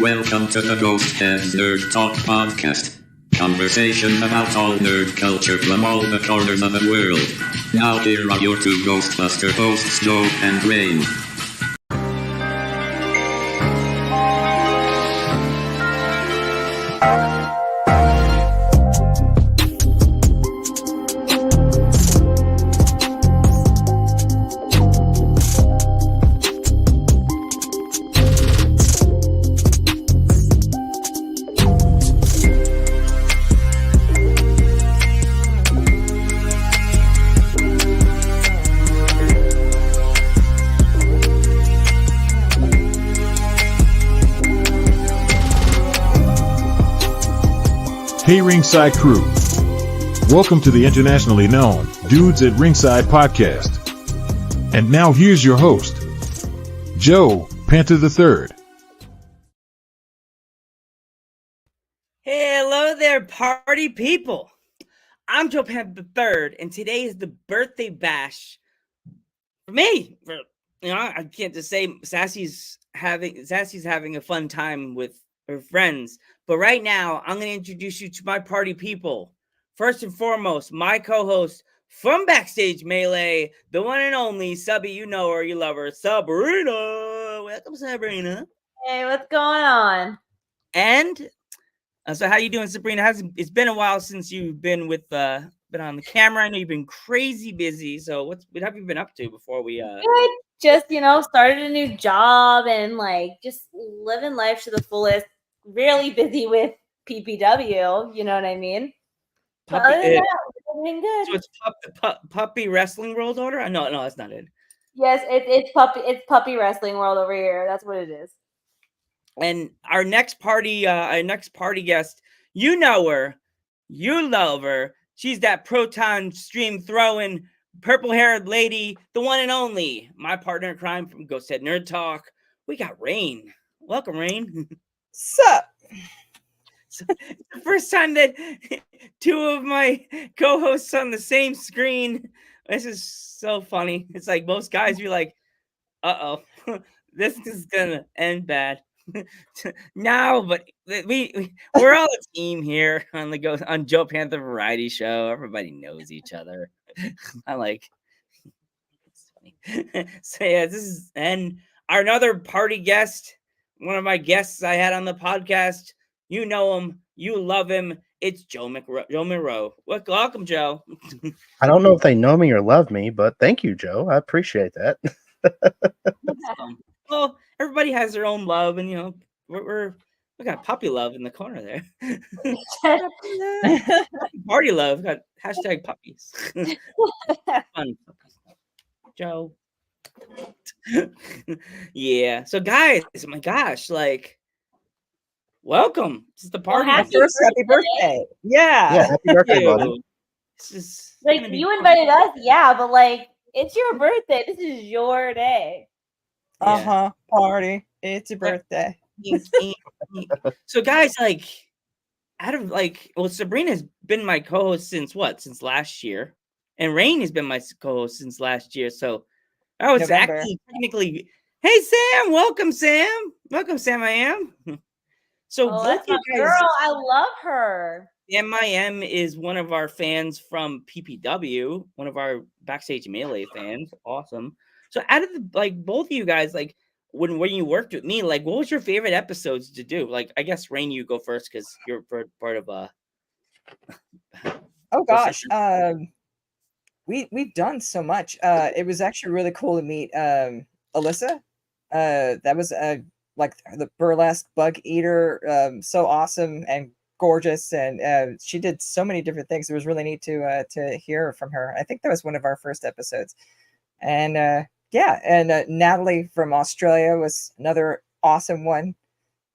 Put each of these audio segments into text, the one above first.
Welcome to the Ghost Heads Nerd Talk Podcast. Conversation about all nerd culture from all the corners of the world. Now here are your two Ghostbuster hosts, Joe and Rain. Hey Ringside crew, welcome to the internationally known Dudes at Ringside podcast. And now here's your host, Joe Panther III. Hello there, party people. I'm Joe Panther III, and today is the birthday bash for me. I can't just say Sassy's having a fun time with her friends. But right now, I'm going to introduce you to my party people. First and foremost, my co-host from Backstage Melee, the one and only Subby, you know her, you love her, Sabrina. Welcome, Sabrina. Hey, what's going on? And so how you doing, Sabrina? It's been a while since you've been been on the camera. I know you've been crazy busy. So what have you been up to before we Good. Just, started a new job and just living life to the fullest. Really busy with PPW, you know what I mean? Puppy, other than that, we're doing good. So it's Puppy Wrestling World Order? No, that's not it. Yes, it's Puppy Wrestling World over here. That's what it is. And our next party guest, you know her, you love her. She's that proton stream throwing, purple-haired lady, the one and only, my partner in crime from Ghost Head Nerd Talk. We got Rain. Welcome, Rain. Sup? So, it's the first time that two of my co-hosts on the same screen. This is so funny. It's like most guys be like, "Uh-oh, this is gonna end bad." No, but we're all a team here on Joe Panther Variety Show. Everybody knows each other. I like. It's funny. So yeah, this is and our another party guest. One of my guests I had on the podcast, you know him, you love him. It's Joe Monroe. Welcome, Joe. I don't know if they know me or love me, but thank you, Joe. I appreciate that. Well, everybody has their own love, and we got puppy love in the corner there. Party love. Got hashtag puppies. Fun puppies. Joe. Yeah. So guys, oh my gosh, welcome. This is the party. Well, Happy birthday. Yeah. Happy birthday, buddy. This is you invited us, yeah, but it's your birthday. This is your day. Yeah. Party. It's your birthday. So guys, Sabrina's been my co-host since last year, and Rain has been my co-host since last year. So I was November. actually technically, hey Sam, welcome Sam, I am. So both That's you my guys, girl. I love her. MIM is one of our fans from PPW, one of our Backstage Melee fans. Awesome. So out of the both of you guys, when you worked with me, what was your favorite episodes to do? I guess Rain, you go first because you're part of Oh gosh. We've done so much. It was actually really cool to meet Alyssa. That was the burlesque bug eater, so awesome and gorgeous, and she did so many different things. It was really neat to hear from her. I think that was one of our first episodes. And Natalie from Australia was another awesome one.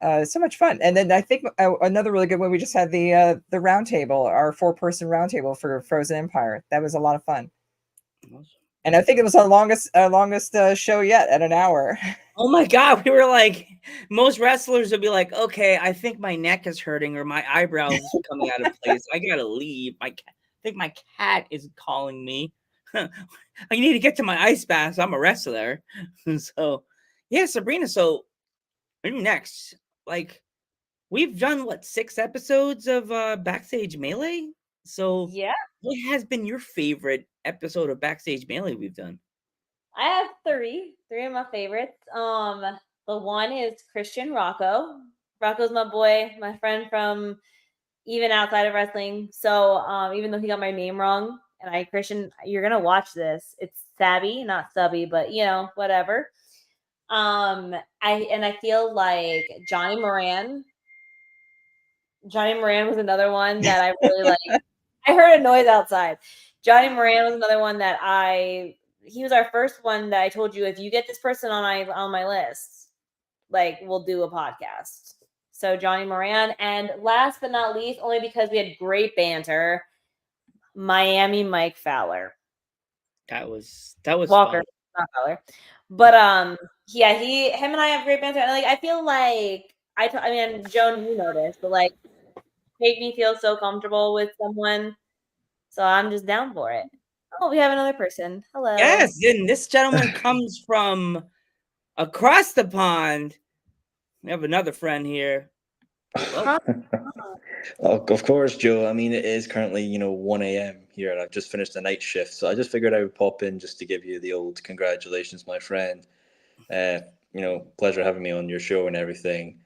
So much fun. And then I think another really good one, we just had the round table, our 4-person round table for Frozen Empire. That was a lot of fun. And I think it was our longest show yet at an hour. Oh my God. We were most wrestlers would be like, okay, I think my neck is hurting or my eyebrows are coming out of place. I gotta leave. I think my cat is calling me. I need to get to my ice bath. I'm a wrestler. So yeah, Sabrina. So next, like we've done what 6 episodes of Backstage Melee. So Yeah, what has been your favorite episode of Backstage Melee we've done? I have three of my favorites. The one is Christian Rocco. Rocco's my boy, my friend from even outside of wrestling. So even though he got my name wrong, and Christian, you're gonna watch this. It's Sabby, not Subby, but whatever. I feel like Johnny Moran was another one that I really like. I heard a noise outside. Johnny Moran was another one that he was our first one that I told you, if you get this person on my list, like we'll do a podcast. So Johnny Moran, and last but not least, only because we had great banter, Miami Mike Fowler. That was Walker, fun. not Fowler. But yeah, him and I have great banter. And like I feel like I mean, Joan, you know this, but like make me feel so comfortable with someone. So I'm just down for it. Oh, we have another person. Hello. Yes, and this gentleman comes from across the pond. We have another friend here. Oh, Of course, Joe. I mean, it is currently 1 a.m. here, and I've just finished the night shift, so I just figured I would pop in just to give you the old congratulations, my friend. Pleasure having me on your show and everything.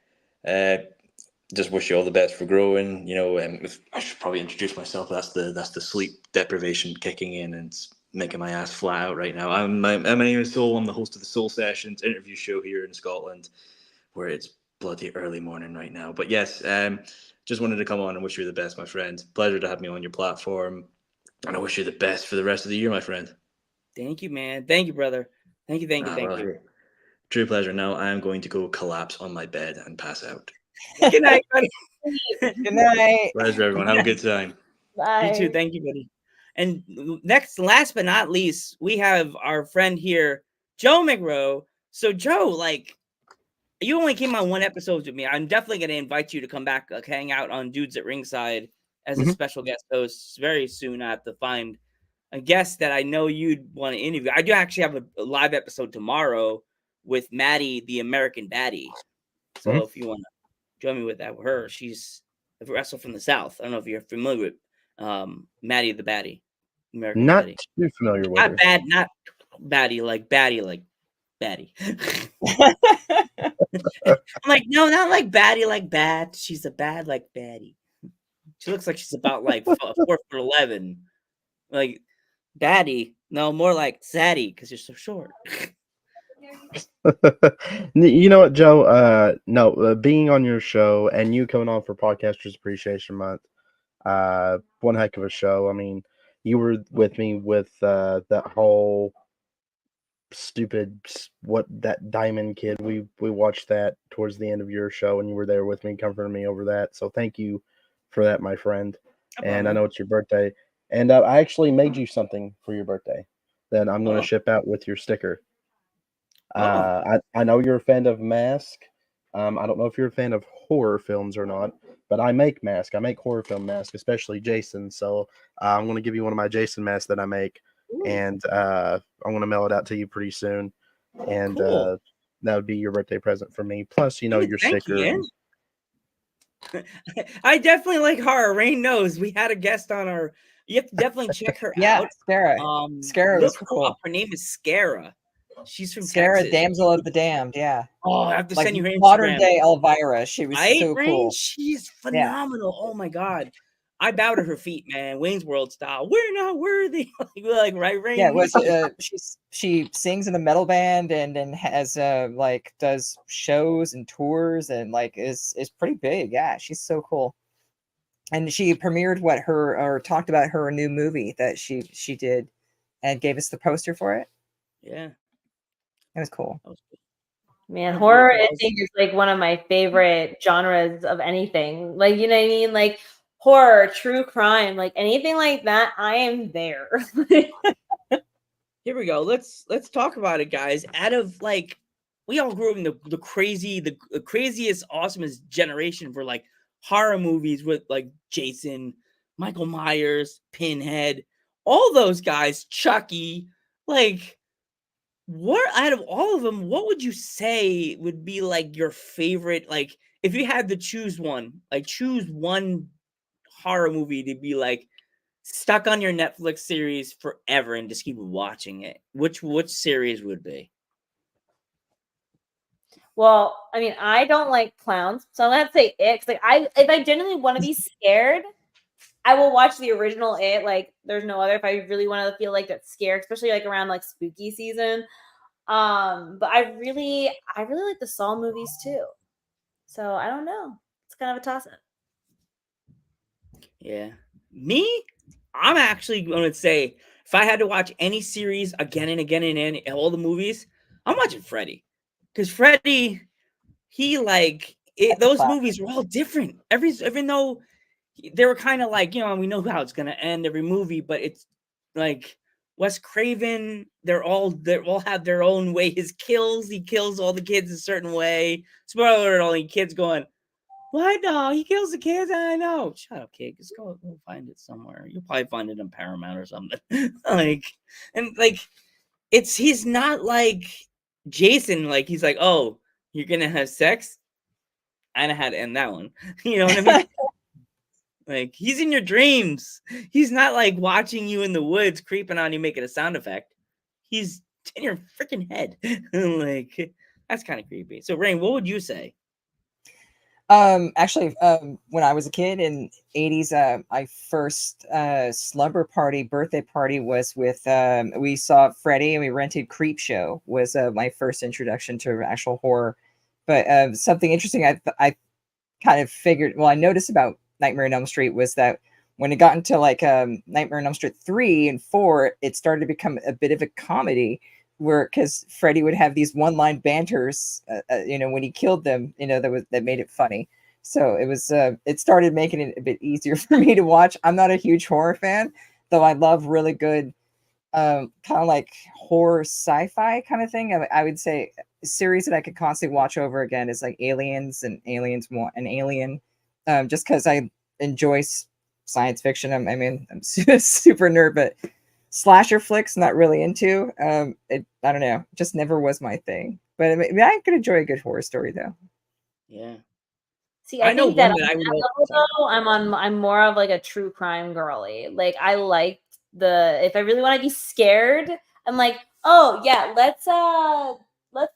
Just wish you all the best for growing. I should probably introduce myself. That's the sleep deprivation kicking in and it's making my ass flat out right now. My name is Soul. I'm the host of the Soul Sessions interview show here in Scotland, where it's bloody early morning right now. But yes, just wanted to come on and wish you the best, my friend. Pleasure to have me on your platform, and I wish you the best for the rest of the year, my friend. thank you, man. Thank you, brother. Thank you. Well, true pleasure. Now I am going to go collapse on my bed and pass out. Good night, buddy. Good night. Pleasure, everyone. Have a good time. Bye. You too. Thank you, buddy. And last but not least, we have our friend here, Joe McRow. So, Joe, like, you only came on 1 episode with me. I'm definitely going to invite you to come back, hang out on Dudes at Ringside as a special guest host very soon. I have to find a guest that I know you'd want to interview. I do actually have a live episode tomorrow with Maddie, the American Baddie. So if you want to join me with that, with her, she's a wrestler from the South. I don't know if you're familiar with Maddie the Baddie. American Not Baddie. too familiar with Not her. bad, not baddie like baddie. I'm like, no, not like baddie like bad. She's a bad like baddie. She looks like she's about like 4'11". Like baddie, no, more like zaddy because you're so short. You know what, Joe? Being on your show and you coming on for Podcasters Appreciation Month, one heck of a show. I mean, you were with me with that whole stupid that Diamond kid. We watched that towards the end of your show, and you were there with me, comforting me over that. So thank you for that, my friend. And I know it's your birthday, and I actually made you something for your birthday that I'm going to ship out with your sticker. I know you're a fan of Mask. I don't know if you're a fan of horror films or not, but I make Mask. I make horror film masks, especially Jason. So I'm going to give you one of my Jason masks that I make, and I'm going to mail it out to you pretty soon. And Cool. that would be your birthday present for me. Plus, your sticker. I definitely like horror. Rain knows we had a guest on our. You have to definitely check her out. Scara. Scara was cool. Her name is Scara. She's from Scara, Texas. Damsel of the Damned. Yeah. Oh, I have to send you her Instagram. Modern day Elvira. She was so Rain? cool. She's phenomenal. Yeah. Oh my god. I bow to her feet, man. Wayne's World style. We're not worthy. like right, Rain. Yeah, it was she sings in a metal band and has like does shows and tours and like is pretty big. Yeah, she's so cool. And she premiered talked about her new movie that she did and gave us the poster for it. Yeah. It was cool. Man, horror I think is like one of my favorite genres of anything. Like, you know what I mean? Like horror, true crime, like anything like that, I am there. Here we go. Let's talk about it, guys. Out of like, we all grew up in the craziest, awesomest generation for like horror movies with like Jason, Michael Myers, Pinhead, all those guys, Chucky. Like, what out of all of them, what would you say would be like your favorite, like if you had to choose one, like choose one horror movie to be like stuck on your Netflix series forever and just keep watching it, which series would be? Well, I mean, I don't like clowns, so I'm gonna have to say it. 'Cause like if I genuinely want to be scared, I will watch the original It. Like, there's no other. If I really want to feel like that scared, especially like around like spooky season. But I really like the Saw movies too. So I don't know. It's kind of a toss up. Yeah. Me, I'm actually going to say if I had to watch any series again and again and all the movies, I'm watching Freddy. Because Freddy, he like those movies were all different. Even though they were kind of like, we know how it's going to end every movie, but it's like Wes Craven, they all have their own way. He kills all the kids a certain way. Spoiler alert, all the kids going, what? No, he kills the kids. I know. Shut up, kid. Just go find it somewhere. You'll probably find it on Paramount or something. He's not like Jason. Like, he's like, oh, you're gonna have sex? I know how to end that one. You know what I mean? Like, he's in your dreams. He's not like watching you in the woods, creeping on you, making a sound effect. He's in your freaking head. Like, that's kind of creepy. So, Rain, what would you say? Actually, when I was a kid in 80s, my first slumber party, birthday party was with, we saw Freddy and we rented Creep Show was my first introduction to actual horror. But something interesting I kind of figured, well, I noticed about Nightmare on Elm Street was that when it got into like Nightmare on Elm Street 3 and 4, it started to become a bit of a comedy where, because Freddy would have these one-line banters, when he killed them, that made it funny. So it was, it started making it a bit easier for me to watch. I'm not a huge horror fan, though I love really good, kind of like horror sci-fi kind of thing. I would say a series that I could constantly watch over again is like Aliens and Aliens 1 and Alien, just because I enjoy science fiction. I'm super nerd, but slasher flicks not really into. I don't know, just never was my thing. But I could enjoy a good horror story though. Yeah. See, I think that level, I'm more of like a true crime girly. Like, I like if I really want to be scared, I'm like, oh yeah, let's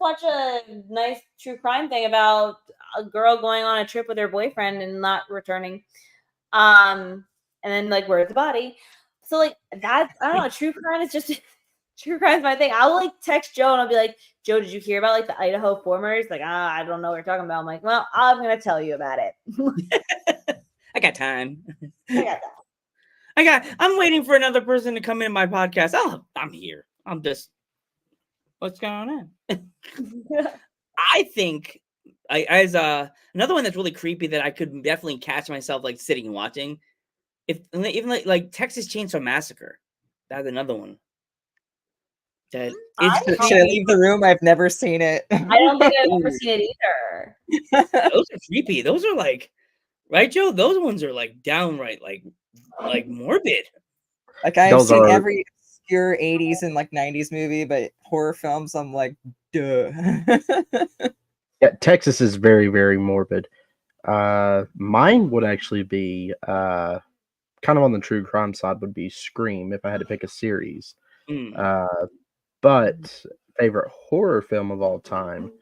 watch a nice true crime thing about a girl going on a trip with her boyfriend and not returning. And then like, where's the body? So like that, I don't know, true crime is just true crime is my thing. I'll like text Joe and I'll be like, Joe, did you hear about like the Idaho 4 murders? Like, I don't know what you're talking about. I'm like, well, I'm gonna tell you about it. I got time. I got that. I'm waiting for another person to come in my podcast. Oh, I'm here. I'm just, what's going on? I think as another one that's really creepy that I could definitely catch myself like sitting and watching. Even like Texas Chainsaw Massacre. That's another one. That should I leave the room? I've never seen it. I don't think I've ever seen it either. Those are creepy. Those are like, right, Joe? Those ones are like downright like morbid. Like, I've seen every obscure 80s and like 90s movie, but horror films, I'm like, duh. Yeah, Texas is very, very morbid. Mine would actually be kind of on the true crime side would be Scream if I had to pick a series. But favorite horror film of all time,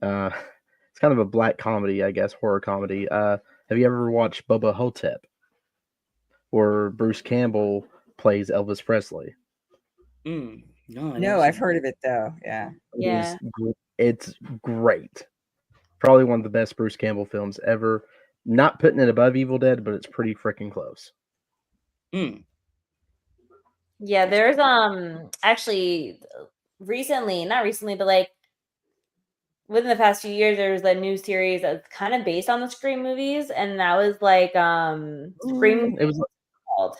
it's kind of a black comedy, I guess, horror comedy. Have you ever watched Bubba Hotep, where Bruce Campbell plays Elvis Presley? No, I've heard of it though. Yeah. It's great. Probably one of the best Bruce Campbell films ever. Not putting it above Evil Dead, but it's pretty freaking close. Yeah, there's actually not recently, but like within the past few years, there was a new series that's kind of based on the Scream movies, and that was like Scream. It was called.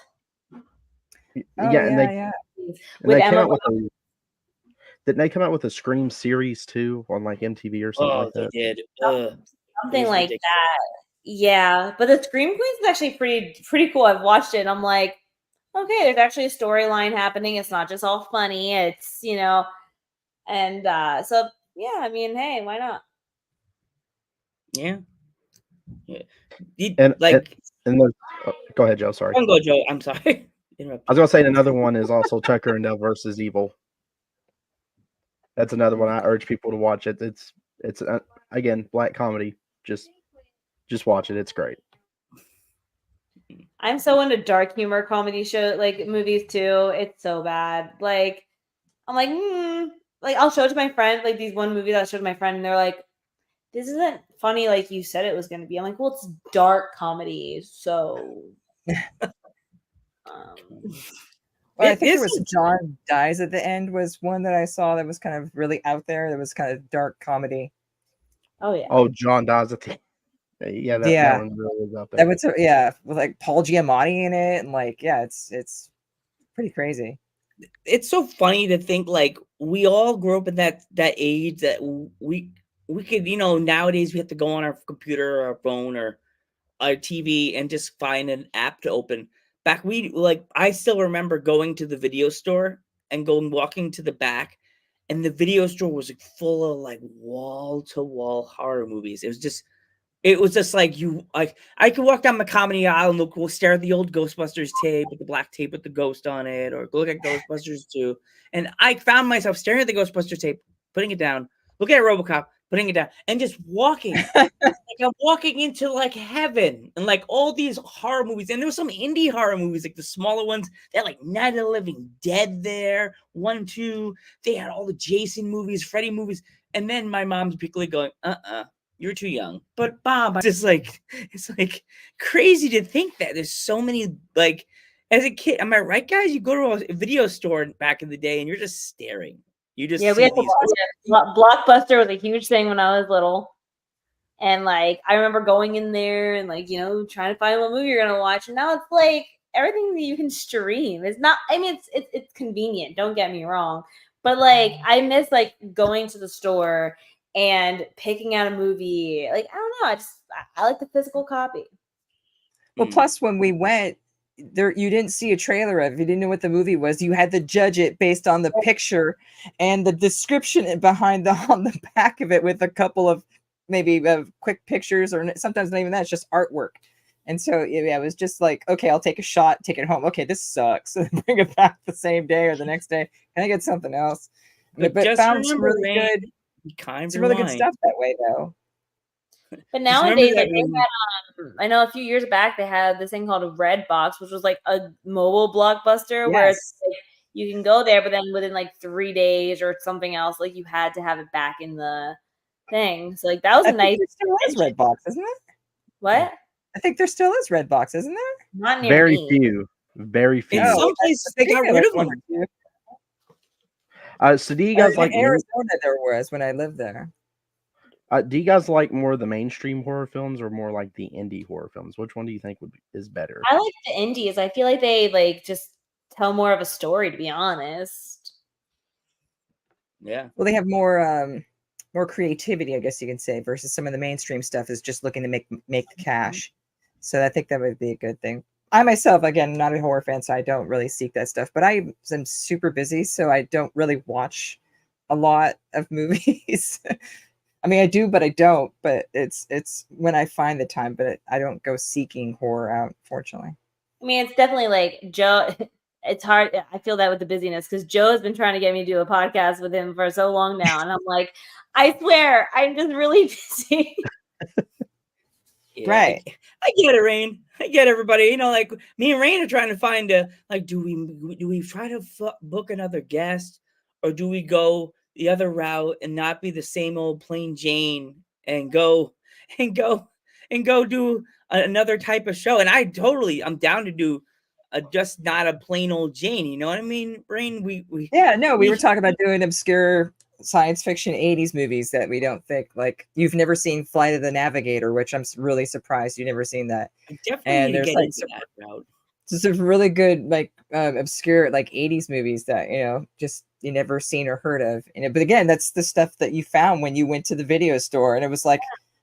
Didn't they come out with a Scream series too on like MTV or something like that? They did. Something like ridiculous. That. Yeah, but the Scream Queens is actually pretty cool. I've watched it and I'm like, okay, there's actually a storyline happening. It's not just all funny. It's, and so yeah, I mean, hey, why not? Yeah. And Like, and there's, go ahead, Joe. Sorry. don't go, Joe. I'm sorry. I was gonna say another one is also Tucker and Dale versus Evil. That's another one I urge people to watch. It's again, black comedy. Just watch it. It's great. I'm so into dark humor comedy show like movies too. It's so bad. Like I'm like, like I'll show it to my friend. Like these one movies I'll show to my friend, and they're like, "This isn't funny like you said it was going to be." I'm like, "Well, it's dark comedy, so." Well, I think there was John Dies at the End was one that I saw that was kind of really out there. That was kind of dark comedy. Oh yeah. Oh, John Dies at the yeah, that one really is out there. That was with like Paul Giamatti in it, and like it's pretty crazy. It's so funny to think like we all grew up in that age that we could, you know, nowadays we have to go on our computer or our phone or our TV and just find an app to open. Back I still remember going to the video store and walking to the back, and the video store was like full of like wall to wall horror movies. It was just like I could walk down the comedy aisle and we'll stare at the old Ghostbusters tape with the black tape with the ghost on it, or look at Ghostbusters 2. And I found myself staring at the Ghostbusters tape, putting it down, looking at RoboCop, putting it down, and just walking. Like I'm walking into like heaven, and like all these horror movies. And there were some indie horror movies, like the smaller ones. They had like Night of the Living Dead there, 1, 2. They had all the Jason movies, Freddy movies. And then my mom's particularly going, you're too young. But Bob, it's like crazy to think that there's so many, like, as a kid, am I right, guys? You go to a video store back in the day and you're just staring. You just we had to watch it. Blockbuster was a huge thing when I was little. And like I remember going in there and like, you know, trying to find what movie you're gonna watch. And now it's like everything that you can stream. It's not, I mean, it's convenient, don't get me wrong. But like I miss like going to the store and picking out a movie. Like, I don't know. I like the physical copy. Well, plus when we went there, you didn't see a trailer of it. You didn't know what the movie was. You had to judge it based on the picture and the description behind on the back of it with a couple of maybe quick pictures, or sometimes not even that. It's just artwork. And so yeah, it was just like, okay, I'll take a shot, take it home. Okay, this sucks. Bring it back the same day or the next day. Can I get something else? But found some really good. Some really good stuff that way, though. But nowadays, like they had, I know a few years back they had this thing called a Red Box, which was like a mobile blockbuster where it's like, you can go there, but then within like 3 days or something else, like you had to have it back in the thing. So like that was a nice. There still is Red Box, isn't it? What? I think there still is Red Box, isn't there? Not near Very me. few. Very few. In some places they got rid of them. So do you guys like Arizona? There was when I lived there. Do you guys like more of the mainstream horror films or more like the indie horror films? Which one do you think is better? I like the indies. I feel like they like just tell more of a story, to be honest. Yeah. Well, they have more creativity, I guess you can say, versus some of the mainstream stuff is just looking to make the cash. So I think that would be a good thing. I myself, again, not a horror fan, so I don't really seek that stuff. But I am super busy, so I don't really watch a lot of movies. I mean, I do, but I don't. But it's when I find the time, but I don't go seeking horror out, fortunately. I mean, it's definitely like Joe. It's hard. I feel that with the busyness because Joe has been trying to get me to do a podcast with him for so long now, and I'm like, I swear, I'm just really busy. Yeah, Right. I get it, Rain. I get everybody. You know, like me and Rain are trying to find do we try to book another guest, or do we go the other route and not be the same old plain Jane and go do another type of show? And I'm down to do just not a plain old Jane. You know what I mean, Rain? We were talking about doing obscure science fiction 80s movies that we don't think, like, you've never seen Flight of the Navigator, which I'm really surprised you've never seen that. Definitely there's like that route. Some really good like obscure like 80s movies that, you know, just you never seen or heard of. But again, that's the stuff that you found when you went to the video store, and it was like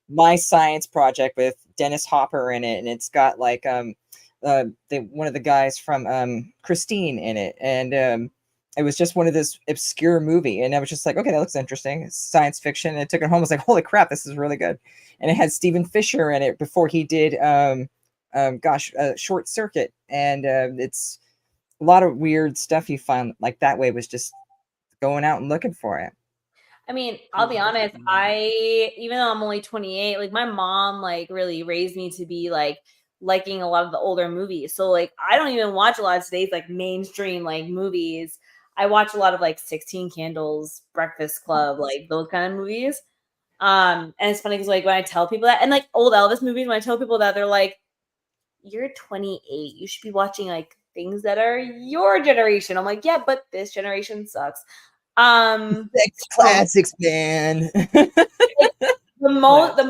My Science Project with Dennis Hopper in it, and it's got like one of the guys from Christine in it, and it was just one of this obscure movie, and I was just like, okay, that looks interesting. It's science fiction. And I took it home. I was like, holy crap, this is really good. And it had Stephen Fisher in it before he did, Short Circuit, and it's a lot of weird stuff you find like that way was just going out and looking for it. I mean, I'll be honest, even though I'm only 28, like my mom like really raised me to be like liking a lot of the older movies. So like I don't even watch a lot of today's like mainstream like movies. I watch a lot of like 16 Candles, Breakfast Club, like those kind of movies. And it's funny because like when I tell people that, and like old Elvis movies, when I tell people that, they're like, you're 28. You should be watching like things that are your generation. I'm like, yeah, but this generation sucks. Classics, man. The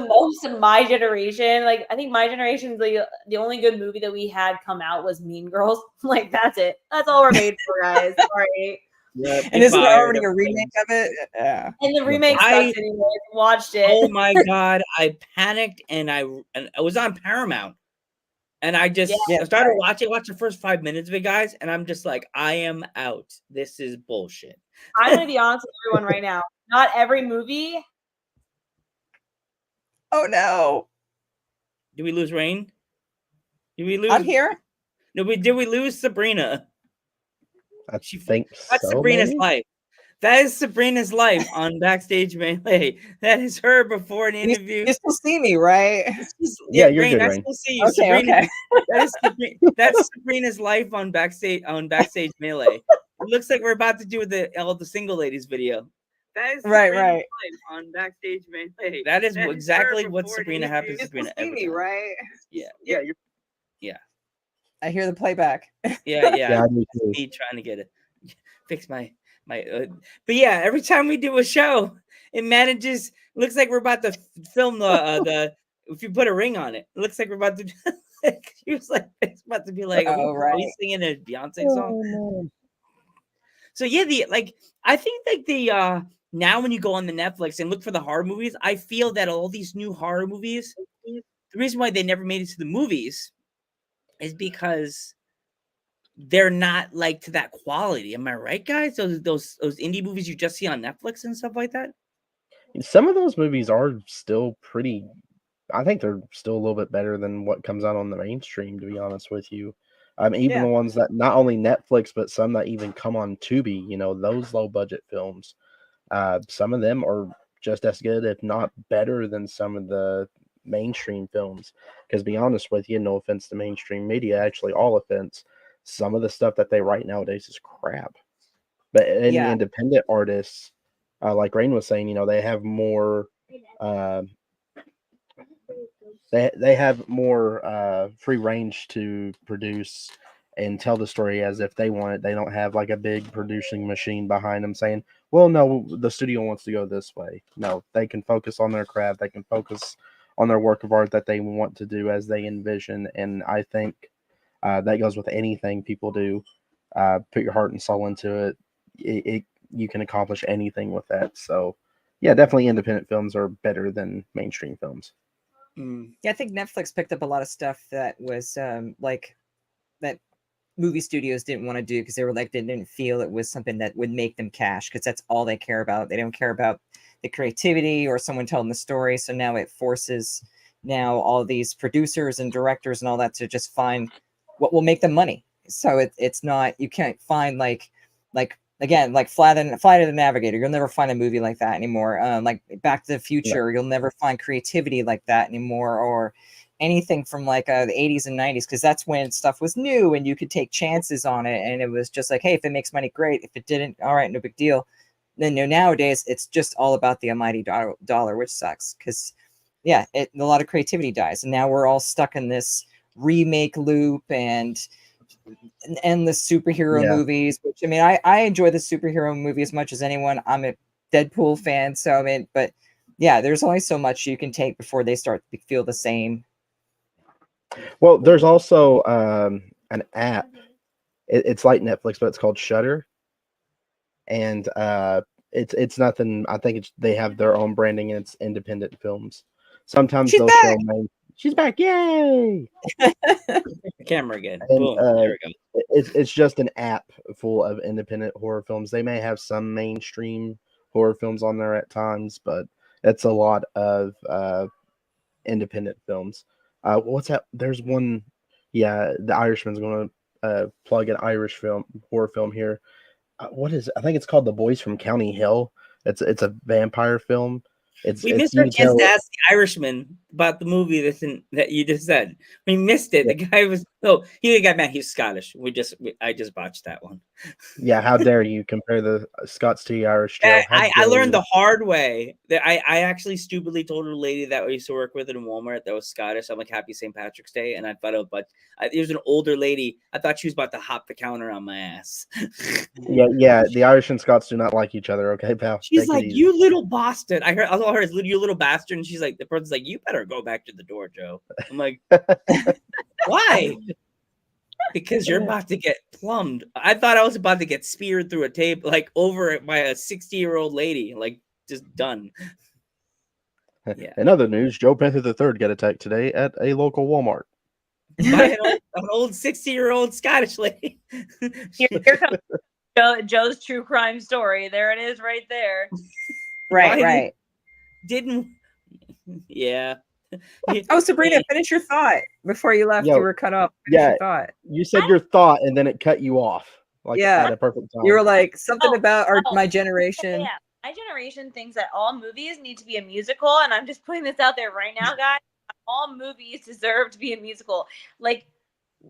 most of my generation, like I think my generation's like the only good movie that we had come out was Mean Girls. Like that's it. That's all we're made for, guys. Sorry. Yep, And isn't there fired already a everything. remake of it? Yeah. And the remake sucks anyway. Watched it. Oh my god, I panicked and I was on Paramount. And I just started watching the first 5 minutes of it, guys, and I'm just like, I am out. This is bullshit. I'm gonna be honest with everyone right now. Not every movie. Oh no. Did we lose Rain? Did we lose? I'm here. No, did we lose Sabrina? I think That's so, Sabrina's maybe? life. That is Sabrina's life on Backstage Melee. That is her before an interview. You still see me, right? Yeah, you're good, I Rain. still see you. Okay, Sabrina, okay. that's Sabrina's life on Backstage Melee. It looks like we're about to do all the single ladies video. That is Right. life on Backstage Melee. That is exactly what Sabrina happens to Sabrina every me, time. right? Yeah. I hear the playback. Yeah. I do too. Me trying to get it. Fix my. But yeah, every time we do a show, it manages. Looks like we're about to film the. If you put a ring on it, it looks like we're about to. He was like, it's about to be like, are we singing a Beyonce song? No. So yeah, I think like the now when you go on the Netflix and look for the horror movies, I feel that all these new horror movies, the reason why they never made it to the movies is because they're not like to that quality. Am I right, guys? Those indie movies you just see on Netflix and stuff like that. Some of those movies are still pretty. I think they're still a little bit better than what comes out on the mainstream, to be honest with you. Even the ones that not only Netflix, but some that even come on Tubi, those low budget films. Some of them are just as good, if not better, than some of the mainstream films. Because, be honest with you, no offense to mainstream media, actually all offense, some of the stuff that they write nowadays is crap. But any independent artists, like Rain was saying, they have more. They have more free range to produce and tell the story as if they want it. They don't have like a big producing machine behind them saying, well, no, the studio wants to go this way. No, they can focus on their craft. They can focus on their work of art that they want to do as they envision. And I think that goes with anything people do. Put your heart and soul into it. You can accomplish anything with that. So, yeah, definitely independent films are better than mainstream films. Yeah, I think Netflix picked up a lot of stuff that was like that movie studios didn't want to do because they didn't feel it was something that would make them cash, because that's all they care about. They don't care about the creativity or someone telling the story. So now it forces all these producers and directors and all that to just find what will make them money. So it's not, you can't find like again, like Flight of the Navigator. You'll never find a movie like that anymore. Like Back to the Future, you'll never find creativity like that anymore, or anything from like the 80s and 90s, because that's when stuff was new and you could take chances on it. And it was just like, hey, if it makes money, great. If it didn't, all right, no big deal. Then nowadays, it's just all about the almighty dollar, which sucks because, a lot of creativity dies. And now we're all stuck in this remake loop and endless superhero movies, which I mean, I enjoy the superhero movie as much as anyone. I'm a Deadpool fan, so I mean, but yeah, there's only so much you can take before they start to feel the same. Well, there's also an app. It's like Netflix, but it's called Shudder, and it's nothing. I think they have their own branding and it's independent films. Sometimes they'll show She's back! Yay! Camera again. And Boom. There we go. it's just an app full of independent horror films. They may have some mainstream horror films on there at times, but it's a lot of independent films. What's that? There's one. Yeah, The Irishman's going to plug an Irish horror film here. What is it? I think it's called The Boys from County Hill. It's a vampire film. We missed our chance to ask the Irishman about the movie that you just said. We missed it. The guy was he got mad. He's Scottish. I just botched that one. Yeah, how dare you compare the Scots to the Irish? Joe? I learned the hard way that I actually stupidly told a lady that I used to work with in Walmart that was Scottish. I'm like, Happy St. Patrick's Day, and I thought it was, it was an older lady. I thought she was about to hop the counter on my ass. Yeah. The Irish and Scots do not like each other. Okay, pal. She's like, you little bastard. I all heard is you little bastard, and she's like, the person's like, you better go back to the door, Joe. I'm like, why? Because you're about to get plumbed. I thought I was about to get speared through a tape, like over it by a 60-year-old lady, like just done. Yeah. In other news, Joe Panther III got attacked today at a local Walmart by an old 60-year-old Scottish lady. Here comes Joe's true crime story. There it is, right there. Right. Yeah. Oh, Sabrina, finish your thought before you left. You were cut off. Your thought. You said your thought, and then it cut you off. Like, at a perfect time. You were like something about my generation. Yeah, my generation thinks that all movies need to be a musical, and I'm just putting this out there right now, guys. All movies deserve to be a musical. Like,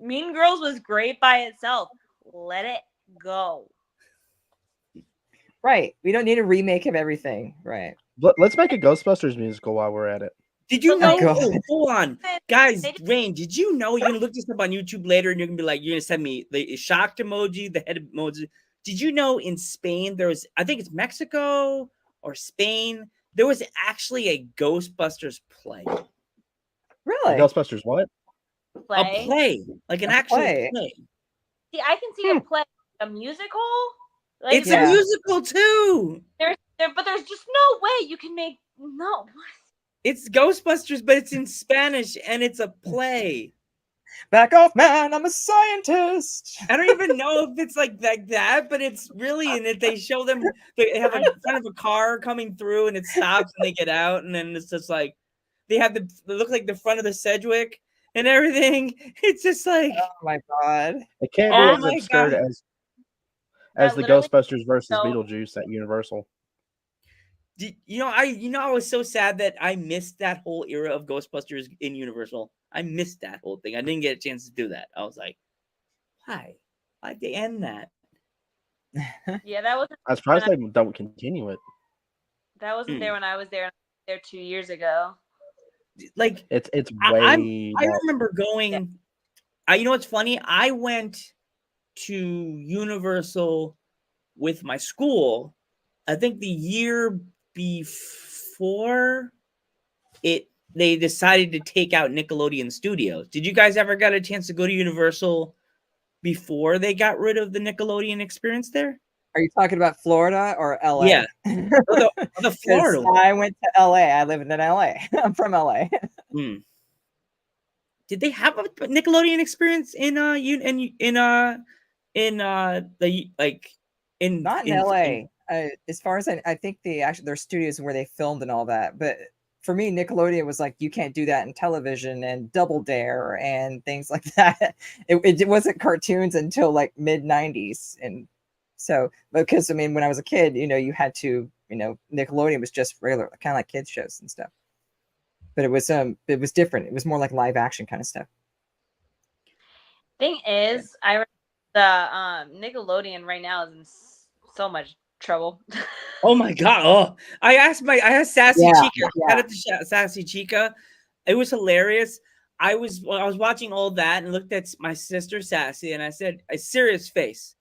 Mean Girls was great by itself. Let it go. Right. We don't need a remake of everything. Right. Let's make a Ghostbusters musical while we're at it. Did you know? Hold on, guys. Rain, did you know? You're gonna look this up on YouTube later, and you're gonna be like, you're gonna send me the shocked emoji, the head emoji. Did you know in Spain there was, I think it's Mexico or Spain, there was actually a Ghostbusters play. Really? Ghostbusters what? A play, like an actual play. See, I can see a play, a musical. Like, it's a musical too. But there's just no way you can make It's Ghostbusters, but it's in Spanish and it's a play. Back off, man! I'm a scientist. I don't even know if it's like that, but it's really in it. They show them. They have a front of a car coming through, and it stops, and they get out, and then it's just like they look like the front of the Sedgwick and everything. It's just like, oh my god! It can't be as absurd as the Ghostbusters versus Beetlejuice at Universal. I was so sad that I missed that whole era of Ghostbusters in Universal. I missed that whole thing. I didn't get a chance to do that. I was like, why? Why'd they end that? Yeah, that was. I'm surprised they don't continue it. That wasn't there when I was there. 2 years ago. Like it's way. I remember going. You know what's funny? I went to Universal with my school. I think the year before they decided to take out Nickelodeon Studios. Did you guys ever get a chance to go to Universal before they got rid of the Nickelodeon experience there? Are you talking about Florida or LA? Yeah. the Florida one. I went to LA. I live in LA. I'm from LA. Did they have a Nickelodeon experience in not in LA? As far as I think their studios where they filmed and all that, but for me, Nickelodeon was like, you can't do that in television and Double Dare and things like that. It wasn't cartoons until like mid 90s. And so, because I mean, when I was a kid, you had to, Nickelodeon was just regular, kind of like kids shows and stuff. But it was different. It was more like live action kind of stuff. Thing is, the Nickelodeon right now is in so much trouble. Oh my god! Oh, I asked Sassy Chica. Shout out to Sassy Chica. It was hilarious. I was watching all that and looked at my sister Sassy, and I said, a serious face,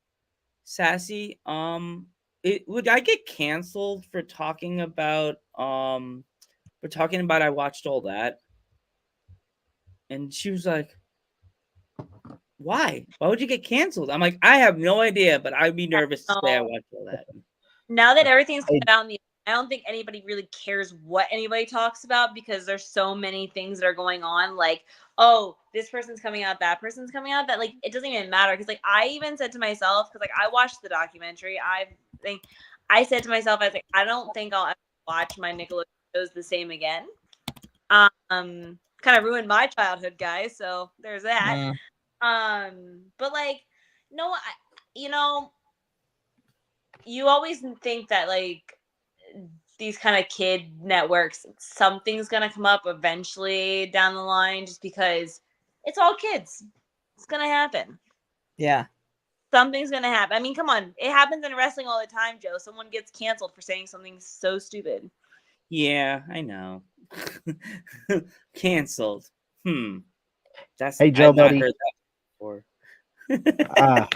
Sassy. Would I get canceled for talking about I watched all that? And she was like, why? Why would you get canceled? I'm like, I have no idea, but I'd be nervous to say I watched all that. Now that everything's coming out in the I don't think anybody really cares what anybody talks about because there's so many things that are going on. Like, oh, this person's coming out, that person's coming out. That like it doesn't even matter because like I even said to myself because like I watched the documentary. I said to myself, I was like, I don't think I'll ever watch my Nickelodeon shows the same again. Kind of ruined my childhood, guys. So there's that. But like, no, you know, you always think that like these kind of kid networks, something's gonna come up eventually down the line, just because it's all kids. It's gonna happen. Yeah. Something's gonna happen. I mean, come on, it happens in wrestling all the time, Joe. Someone gets canceled for saying something so stupid. Yeah, I know. Canceled. That's Hey, Joe, I've not buddy. heard that before.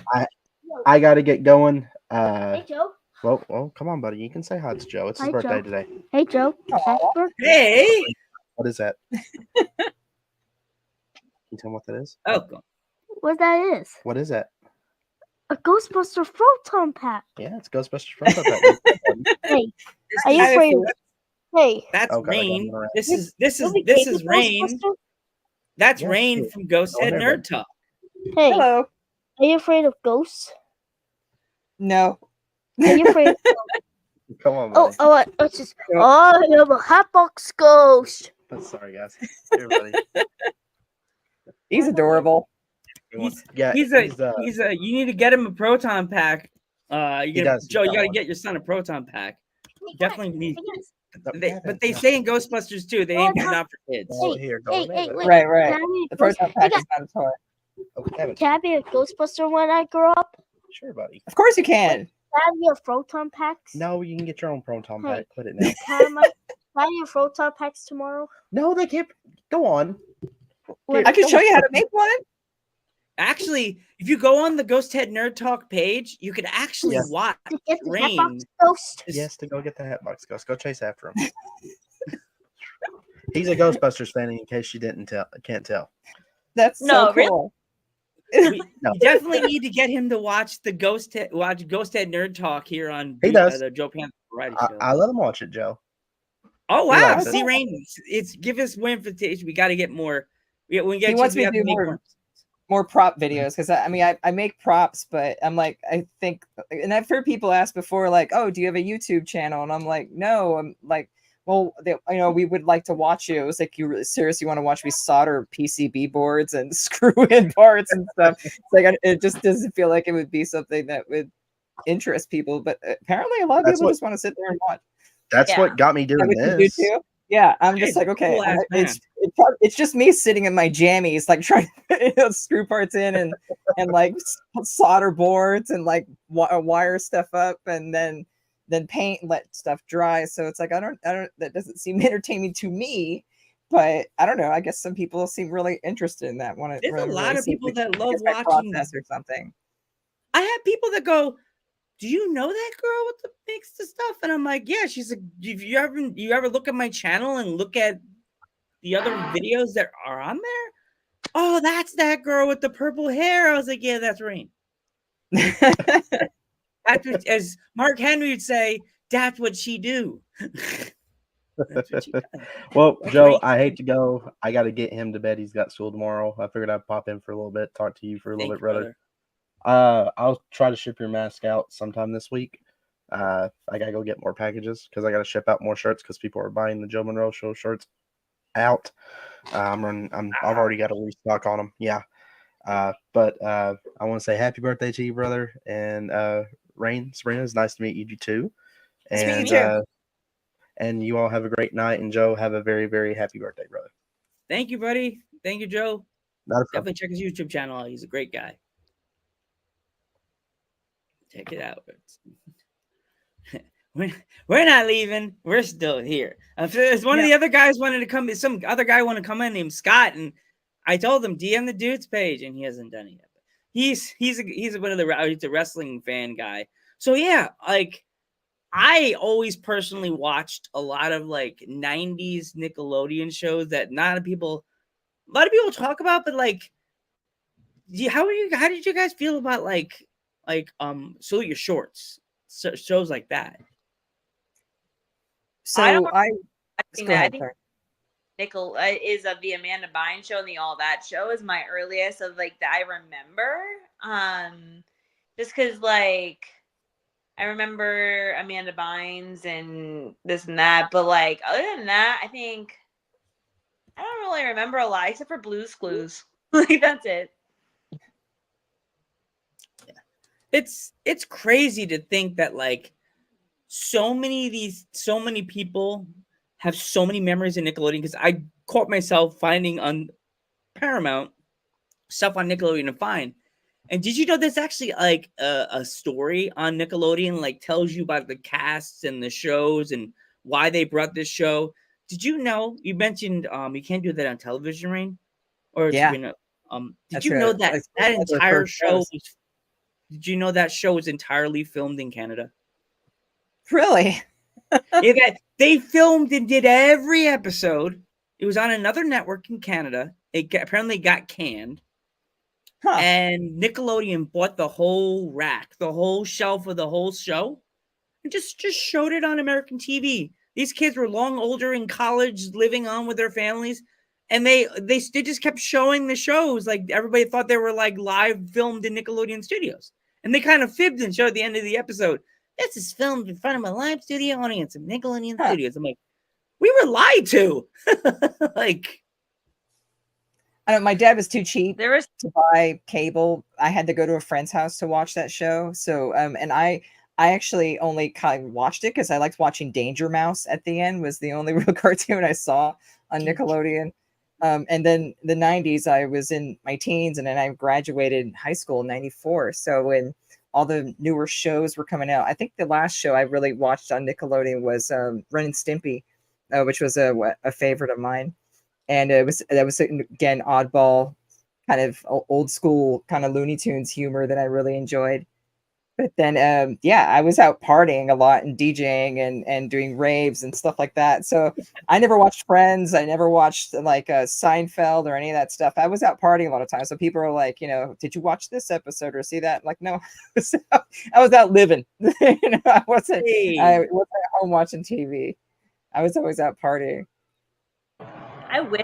I got to get going. Hey, Joe. Well, come on, buddy. You can say hi to Joe. It's his Hi, birthday Joe. today. Hey, Joe. Happy birthday. Hey! What is that? Can you tell me what that is? Oh, go- What that is? What is that? A Ghostbuster Photon Pack. Yeah, it's Ghostbusters Photo Pack. Hey, this are you is- afraid? Hey. That's Oh, God, I got Rain. him around. This is Will we this take is the Rain. Ghostbuster? That's Yeah, Rain sure. from Ghost Go Head ahead, Nerd bud. Talk. Hey, Hello. are you afraid of ghosts? No. Are you afraid? Come on, Oh, buddy. it's just. I am a Hatbox Ghost. Sorry, guys. Here, buddy. He's adorable. He's Yeah, he's a you need to get him a proton pack. He does. Joe, He's you got got to one. get your son a proton pack. Definitely need. No, But they say in Ghostbusters too, they ain't not for kids. Well, here, go Hey, ahead, hey, buddy. wait. Right, right. Can I be a The ghost- proton I pack got- is not a toy. Okay, have it. Can I be a Ghostbuster when I grow up? Sure, buddy. Of course you can. Can I be a Photon Packs? No, you can get your own proton Hey. pack. Put it now. Can I be a Photon Packs tomorrow? No, they can't. Go on. When- I can show you how to make one. Actually, if you go on the Ghost Head Nerd Talk page, you could actually Yes. watch to get the Rain. Hatbox Ghost. Yes, to go get the Hatbox Ghost. Go chase after him. He's a Ghostbusters fan, in case you can't tell. That's No, so really? cool. We No. definitely need to get him to watch the Ghost Head Nerd Talk here on He does. the Joe Panther Variety Show. I let him watch it, Joe. Oh he wow! likes it. See, Rain, it's give us more invitation. We got to get more. We get He wants me to have do make more- More prop videos because I mean I make props, but I'm like I think, and I've heard people ask before like, oh, do you have a YouTube channel? And I'm like, no. I'm like, well, we would like to watch you. It was like, you really seriously want to watch me solder PCB boards and screw in parts and stuff? It's like it just doesn't feel like it would be something that would interest people. But apparently, a lot of That's people what- just want to sit there and watch. That's Yeah. what got me Is that doing what you do this. too? Yeah, I'm just He's like, a okay, cool-ass it's just me sitting in my jammies, like trying to screw parts in and like solder boards and like wire stuff up and then paint and let stuff dry. So it's like I don't that doesn't seem entertaining to me, but I don't know. I guess some people seem really interested in that. There's a lot of people that love my watching. process or something. I have people that go, "Do you know that girl with the makes the stuff?" And I'm like, "Yeah." She's like, "If you ever look at my channel and look at the other videos that are on there? Oh, that's that girl with the purple hair." I was like, "Yeah, that's Rain." That's what, as Mark Henry would say, that's what she do. That's what she does. Well, That's Joe, Rain. I hate to go. I got to get him to bed. He's got school tomorrow. I figured I'd pop in for a little bit, talk to you for a little Thank bit, you, brother. brother. I'll try to ship your mask out sometime this week. I gotta go get more packages because I gotta ship out more shirts because people are buying the Joe Monroe Show shirts out. I've already got a restock on them. Yeah. But I want to say happy birthday to you, brother. And Rain, Sabrina, it's nice to meet you too. Nice to meet And you too. and you all have a great night. And Joe, have a very, very happy birthday, brother. Thank you, buddy. Thank you, Joe. Not a problem. Definitely check his YouTube channel out. He's a great guy. Check it out. We're not leaving. We're still here. If there's one of the other guys wanted to come, some other guy wanted to come in named Scott, and I told him DM the dude's page, and he hasn't done it yet. He's a wrestling fan guy. So yeah, like I always personally watched a lot of like 90s Nickelodeon shows that a lot of people talk about, but like how did you guys feel about like Salute Your Shorts, shows like that? So I think go that. I ahead, think sorry. Nickel is of the Amanda Bynes show and the All That show is my earliest of like that I remember. Just because like I remember Amanda Bynes and this and that, but like other than that, I think I don't really remember a lot except for Blue's Clues. Like that's it. It's crazy to think that like so many people have so many memories in Nickelodeon, because I caught myself finding on Paramount stuff on Nickelodeon to find. And did you know there's actually like a story on Nickelodeon, like tells you about the casts and the shows and why they brought this show? Did you know, you mentioned you can't do that on television, Rain? Or Yeah, Sabrina, did that's you know right. that It's that one of their entire first show shows. was, did you know that show was entirely filmed in Canada? Really? Yeah, they filmed and did every episode. It was on another network in Canada. Apparently got canned. Huh. And Nickelodeon bought the whole rack, the whole shelf of the whole show, and just showed it on American TV. These kids were long older in college, living on with their families, and they just kept showing the shows. Like everybody thought they were like live filmed in Nickelodeon studios, and they kind of fibbed and showed at the end of the episode, "This is filmed in front of a live studio audience of Nickelodeon Huh. studios." I'm like, we were lied to. Like, I don't. My dad was too cheap There was to buy cable. I had to go to a friend's house to watch that show. So, and I actually only kind of watched it because I liked watching Danger Mouse at the end. Was the only real cartoon I saw on Nickelodeon. And then the '90s, I was in my teens, and then I graduated high school in '94. So when all the newer shows were coming out, I think the last show I really watched on Nickelodeon was Ren and Stimpy, which was a favorite of mine. And that was again oddball, kind of old school, kind of Looney Tunes humor that I really enjoyed. But then, yeah, I was out partying a lot and DJing and doing raves and stuff like that. So I never watched Friends. I never watched like Seinfeld or any of that stuff. I was out partying a lot of times. So people are like, did you watch this episode or see that? I'm like, no, I was out living. I wasn't. I wasn't at home watching TV. I was always out partying. I wish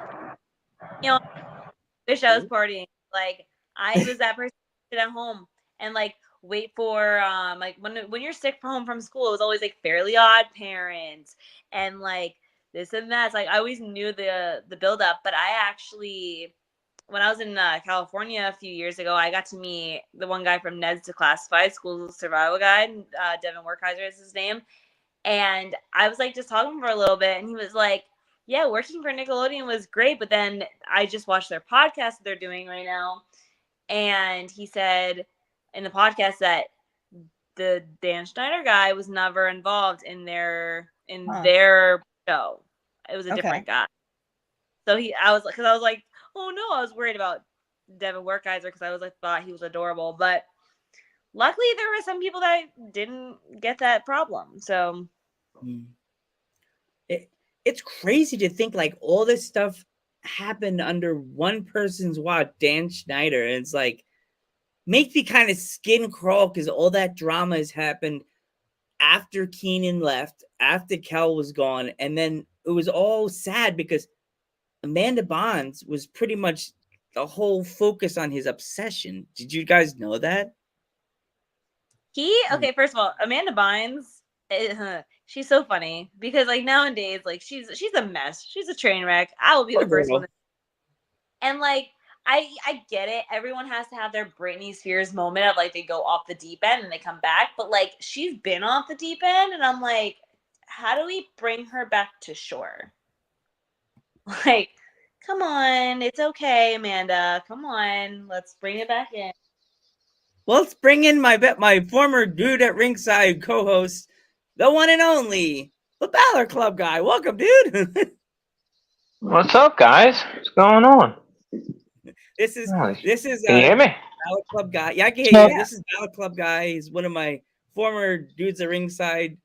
I was partying. Like I was that person sit at home and like wait for like when you're sick from home from school, it was always like Fairly Odd Parents and like this and that. It's like I always knew the build up, but I actually when I was in California a few years ago, I got to meet the one guy from Ned's Declassified School Survival Guide. Devin Werkheiser is his name. And I was like just talking for a little bit, and he was like, yeah, working for Nickelodeon was great, but then I just watched their podcast that they're doing right now. And he said in the podcast that the Dan Schneider guy was never involved in their show. It was a different guy. So I was like, oh no, I was worried about Devin Werkheiser because I was like thought he was adorable, but luckily there were some people that didn't get that problem. So it's crazy to think like all this stuff happened under one person's watch, Dan Schneider. And it's like, makes me kind of skin crawl because all that drama has happened after Keenan left, after Kel was gone. And then it was all sad because Amanda Bynes was pretty much the whole focus on his obsession. Did you guys know that? Okay, first of all, Amanda Bynes, she's so funny because like nowadays, like she's a mess. She's a train wreck. I will be the first one. And like I get it. Everyone has to have their Britney Spears moment of like they go off the deep end and they come back. But like she's been off the deep end, and I'm like, how do we bring her back to shore? Like, come on, it's okay, Amanda. Come on, let's bring it back in. Well, let's bring in my former Dude at Ringside co-host, the one and only, the Balor Club guy. Welcome, dude. What's up, guys? What's going on? This is Can you hear me? Balor Club guy. Yeah, I can hear you. This is Balor Club guy. He's one of my former Dudes at Ringside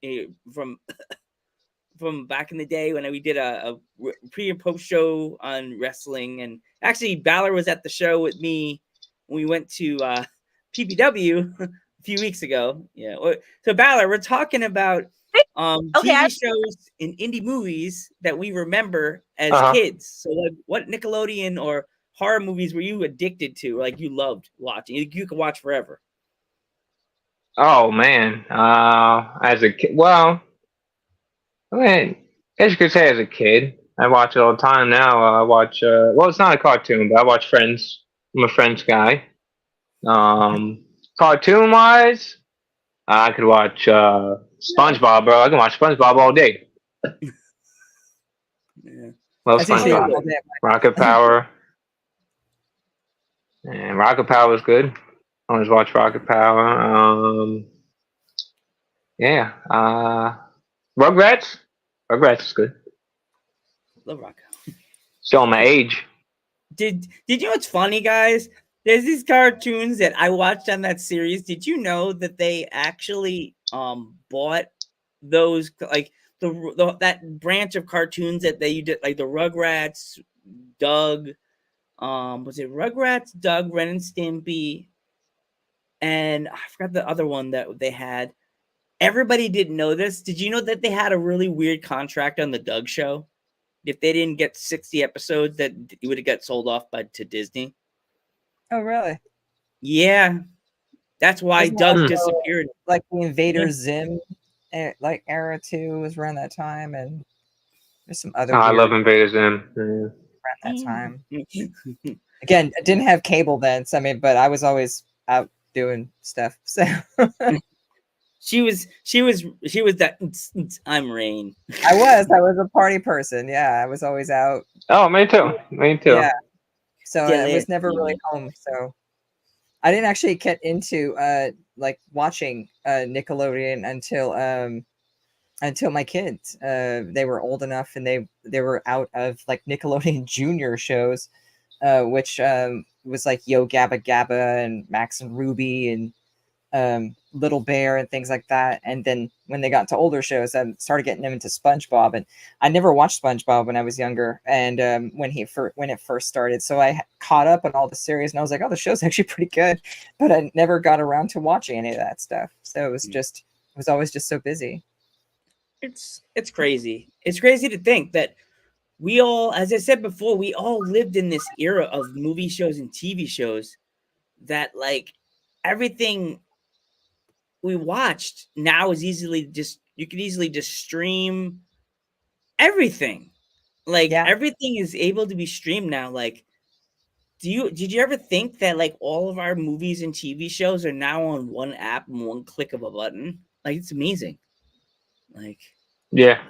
from back in the day when we did a pre and post show on wrestling. And actually, Balor was at the show with me when we went to PPW a few weeks ago. Yeah. So Balor, we're talking about Okay, TV shows and indie movies that we remember as Uh-huh. kids. So, like, what Nickelodeon or horror movies were you addicted to? Like, you loved watching? You could watch forever. Oh man. As a kid, well, I mean, I guess you could say as a kid, I watch it all the time now. I watch. Well, it's not a cartoon, but I watch Friends. I'm a Friends guy. Cartoon wise, I could watch SpongeBob, bro. I can watch SpongeBob all day. Yeah. Love That's usually SpongeBob. all day. Rocket Power. And Rocket Power was good. I always watch Rocket Power. Yeah. Rugrats. Rugrats is good. Love Rock. Showing my age. Did you know what's funny, guys? There's these cartoons that I watched on that series. Did you know that they actually bought those, like, the that branch of cartoons that they did, like the Rugrats, Doug, was it Rugrats, Doug, Ren and Stimpy, and I forgot the other one that they had. Everybody didn't know this. Did you know that they had a really weird contract on the Doug show? If they didn't get 60 episodes, that it would have got sold off to Disney. Oh, really? Yeah, that's why Wasn't that Doug also, disappeared. like the Invader Yeah. Zim, like era too, was around that time, and there's some other Oh, I weird love Invader Zim. Yeah. around that time. Again, I didn't have cable then, so I mean, but I was always out doing stuff. So She was that I'm Rain. I was a party person. Yeah, I was always out. Oh, me too. Me too. Yeah, so Yeah, I was never really home. So I didn't actually get into like watching Nickelodeon until my kids they were old enough and they were out of like Nickelodeon Junior shows, which was like Yo Gabba Gabba and Max and Ruby and Little Bear and things like that. And then when they got to older shows, I started getting them into SpongeBob. And I never watched SpongeBob when I was younger, and when it first started, so I caught up on all the series, and I was like, oh, the show's actually pretty good, but I never got around to watching any of that stuff. So it was always just so busy. It's crazy. It's crazy to think that we all, as I said before, we all lived in this era of movie shows and TV shows that, like, everything we watched now is you can easily just stream everything. Like, Yeah. everything is able to be streamed now. Like, did you ever think that, like, all of our movies and TV shows are now on one app and one click of a button? Like, it's amazing. Like, Yeah.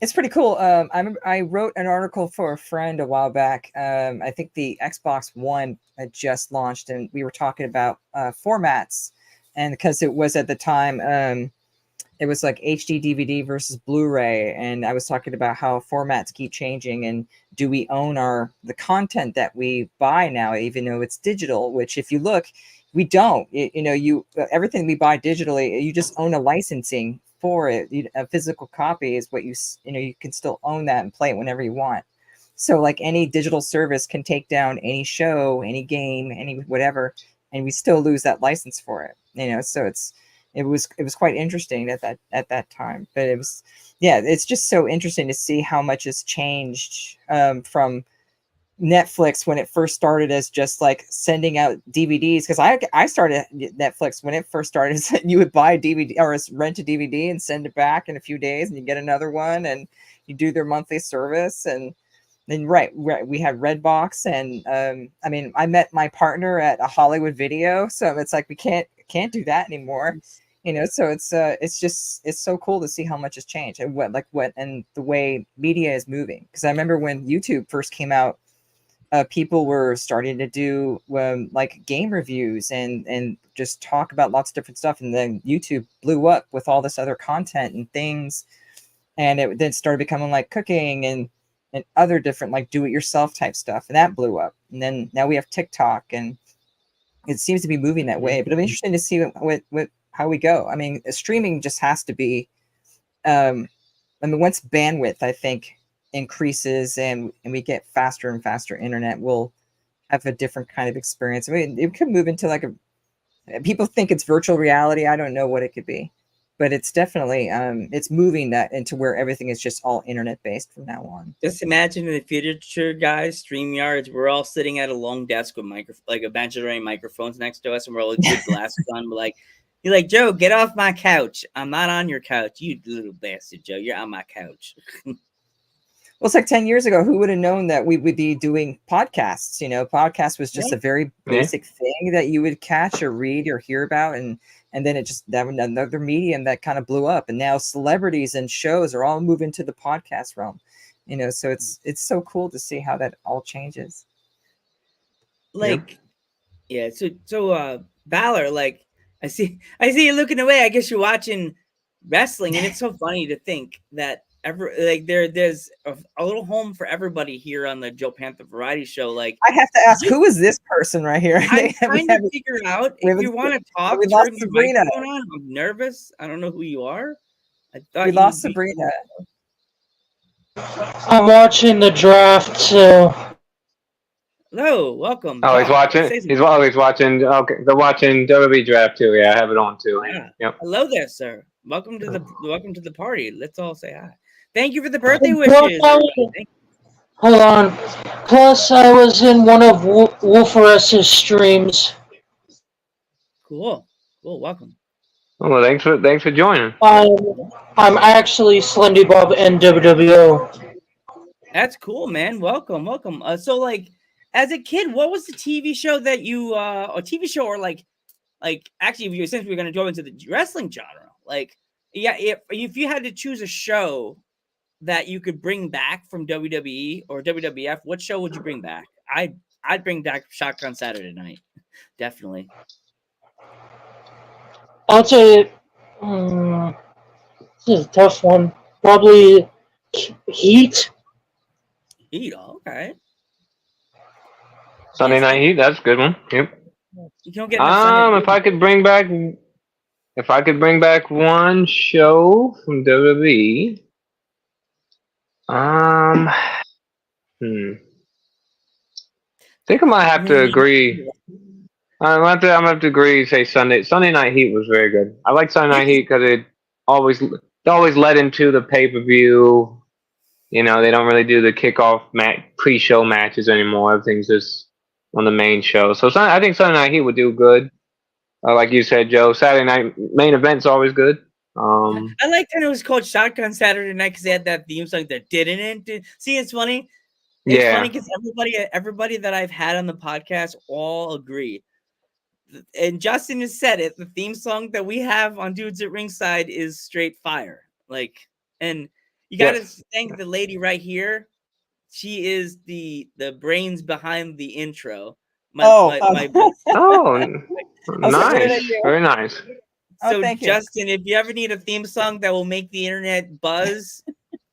It's pretty cool. I wrote an article for a friend a while back. I think the Xbox One had just launched, and we were talking about formats, and because it was at the time, it was like HD DVD versus Blu-ray, and I was talking about how formats keep changing, and do we own the content that we buy now, even though it's digital? Which, if you look, we don't. Everything we buy digitally, you just own a licensing for it. A physical copy is what you can still own that and play it whenever you want. So like any digital service can take down any show, any game, any whatever, and we still lose that license for it. So it was quite interesting at that time. But it's just so interesting to see how much has changed from Netflix when it first started as just like sending out DVDs, because I started Netflix when it first started. You would buy a DVD or rent a DVD and send it back in a few days, and you get another one, and you do their monthly service. And then right we had Redbox, and I mean, I met my partner at a Hollywood Video, so it's like we can't do that anymore. So it's so cool to see how much has changed and and the way media is moving. Because I remember when YouTube first came out, people were starting to do like game reviews and just talk about lots of different stuff, and then YouTube blew up with all this other content and things, and it then started becoming like cooking and other different like do-it-yourself type stuff, and that blew up. And then now we have TikTok, and it seems to be moving that way. But I'm interested to see what how we go. I mean, streaming just has to be once bandwidth, I think, increases and we get faster and faster internet, we'll have a different kind of experience. I mean, it could move into like people think it's virtual reality. I don't know what it could be, but it's definitely it's moving that into where everything is just all internet based from now on. Just imagine in the future, guys, StreamYards, we're all sitting at a long desk with like a bunch of microphones next to us, and we're all with glasses on. We're like, you're like, Joe, get off my couch. I'm not on your couch. You little bastard, Joe. You're on my couch. Well, it's like 10 years ago, who would have known that we would be doing podcasts? You know, podcast was just a very basic thing that you would catch or read or hear about. And then it just, that was another medium that kind of blew up. And now celebrities and shows are all moving to the podcast realm. You know, so it's so cool to see how that all changes. Like, yeah. So Valor, like, I see you looking away. I guess you're watching wrestling, and it's so funny to think that there's a little home for everybody here on the Joe Panther Variety Show. Like, I have to ask, who is this person right here? I'm trying to figure out if you want to talk. We lost Sabrina. I'm nervous. I don't know who you are. I thought we lost Sabrina. I'm watching the draft too. Hello, welcome. Oh, he's watching. He's watching. Okay, they're watching WWE draft too. Yeah, I have it on too. Yeah. Yep. Hello there, sir. Welcome to the party. Let's all say hi. Thank you for the birthday wishes. Hold on. Plus, I was in one of Wolferess's streams. Cool. Welcome. Oh, well, thanks for joining. I'm actually Slendy Bob in WWO. That's cool, man. Welcome. So, like, as a kid, what was the TV show that you or like actually, since we're gonna go into the wrestling genre, like, yeah, if you had to choose a show that you could bring back from WWE or WWF, what show would you bring back? I'd bring back Shotgun Saturday Night, definitely. I'll say this is a tough one. Probably Heat. Heat, okay. Sunday Night Heat, that's a good one. Yep. You don't get if I could bring back one show from WWE, I think I might have to agree. I'm gonna have to agree. Say Sunday Night Heat was very good. I like Sunday Night Heat because it always led into the pay-per-view. You know, they don't really do the kickoff pre-show matches anymore. Everything's just on the main show. So I think Sunday Night Heat would do good. Like you said, Joe, Saturday night main event's always good. I liked when it was called Shotgun Saturday Night because they had that theme song that didn't. See, it's funny. It's funny because everybody that I've had on the podcast all agree. And Justin has said it. The theme song that we have on Dudes at Ringside is straight fire. Like, and you got to thank the lady right here. She is the brains behind the intro. Nice, very nice. So, Justin, if you ever need a theme song that will make the internet buzz,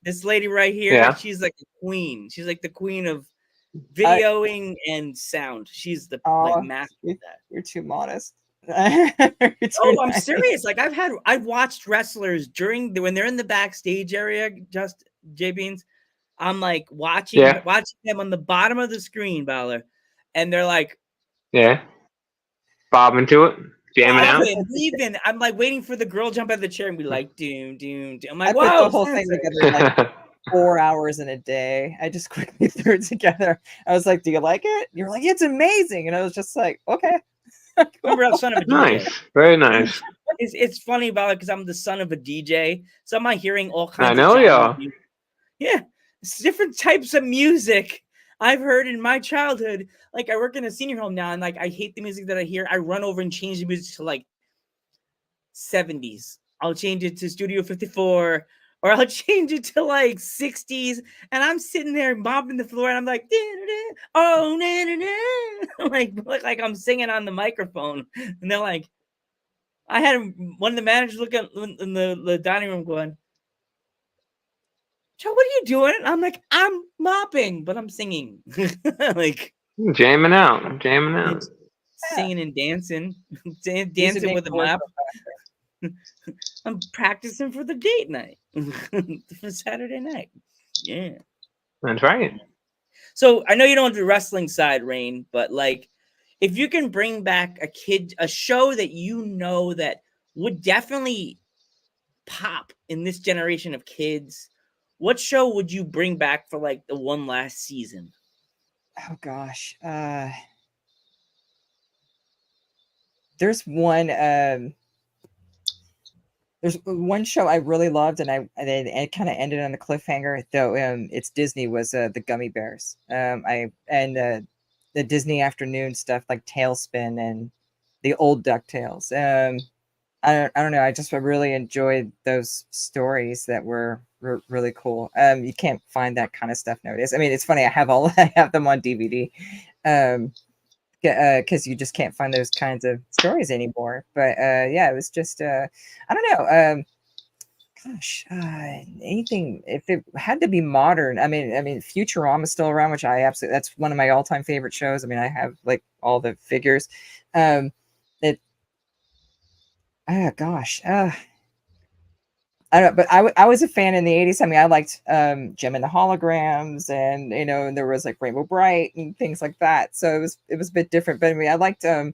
this lady right here, she's like a queen. She's like the queen of videoing and sound. She's the master of that. You're too modest. I'm serious. Like I've watched wrestlers when they're in the backstage area, just J Beans. I'm like watching them on the bottom of the screen, Balor, and they're like, bobbing to it, jamming out. Even I'm like waiting for the girl jump out of the chair and be like, doom. I'm like, I put the whole thing together like 4 hours in a day. I just quickly threw it together. I was like, do you like it? You're like, it's amazing. And I was just like, okay. Remember, I'm son of a DJ. Nice, very nice. It's funny about it because I'm the son of a DJ, so I'm not hearing all kinds. I know you. Yeah, it's different types of music I've heard in my childhood. Like I work in a senior home now, and like I hate the music that I hear. I run over and change the music to like 70s. I'll change it to Studio 54, or I'll change it to like 60s, and I'm sitting there mopping the floor, and I'm like, oh, like I'm singing on the microphone, and they're like, I had one of the managers look at in the dining room going, Joe, what are you doing? And I'm like, I'm mopping, but I'm singing. Like jamming out. Singing and dancing. Dancing with a map. I'm practicing for the date night. For Saturday night. Yeah. That's right. So I know you don't do the wrestling side, Rain, but like if you can bring back a show that you know that would definitely pop in this generation of kids, what show would you bring back for like the one last season? Oh gosh. There's one show I really loved, and it kind of ended on a cliffhanger. Though it's Disney, was the Gummy Bears. The Disney afternoon stuff like Tailspin and the old DuckTales. I don't know. I just really enjoyed those stories that were really cool. You can't find that kind of stuff nowadays. I mean, it's funny. I have them on DVD. Because you just can't find those kinds of stories anymore. But yeah, it was just I don't know. Gosh, anything, if it had to be modern. I mean, Futurama's still around, which that's one of my all-time favorite shows. I mean, I have like all the figures. It gosh, I don't know, but I was a fan in the 80s. I mean, I liked Gem and the Holograms, and and there was like Rainbow Bright and things like that. So it was a bit different. But I mean, I liked I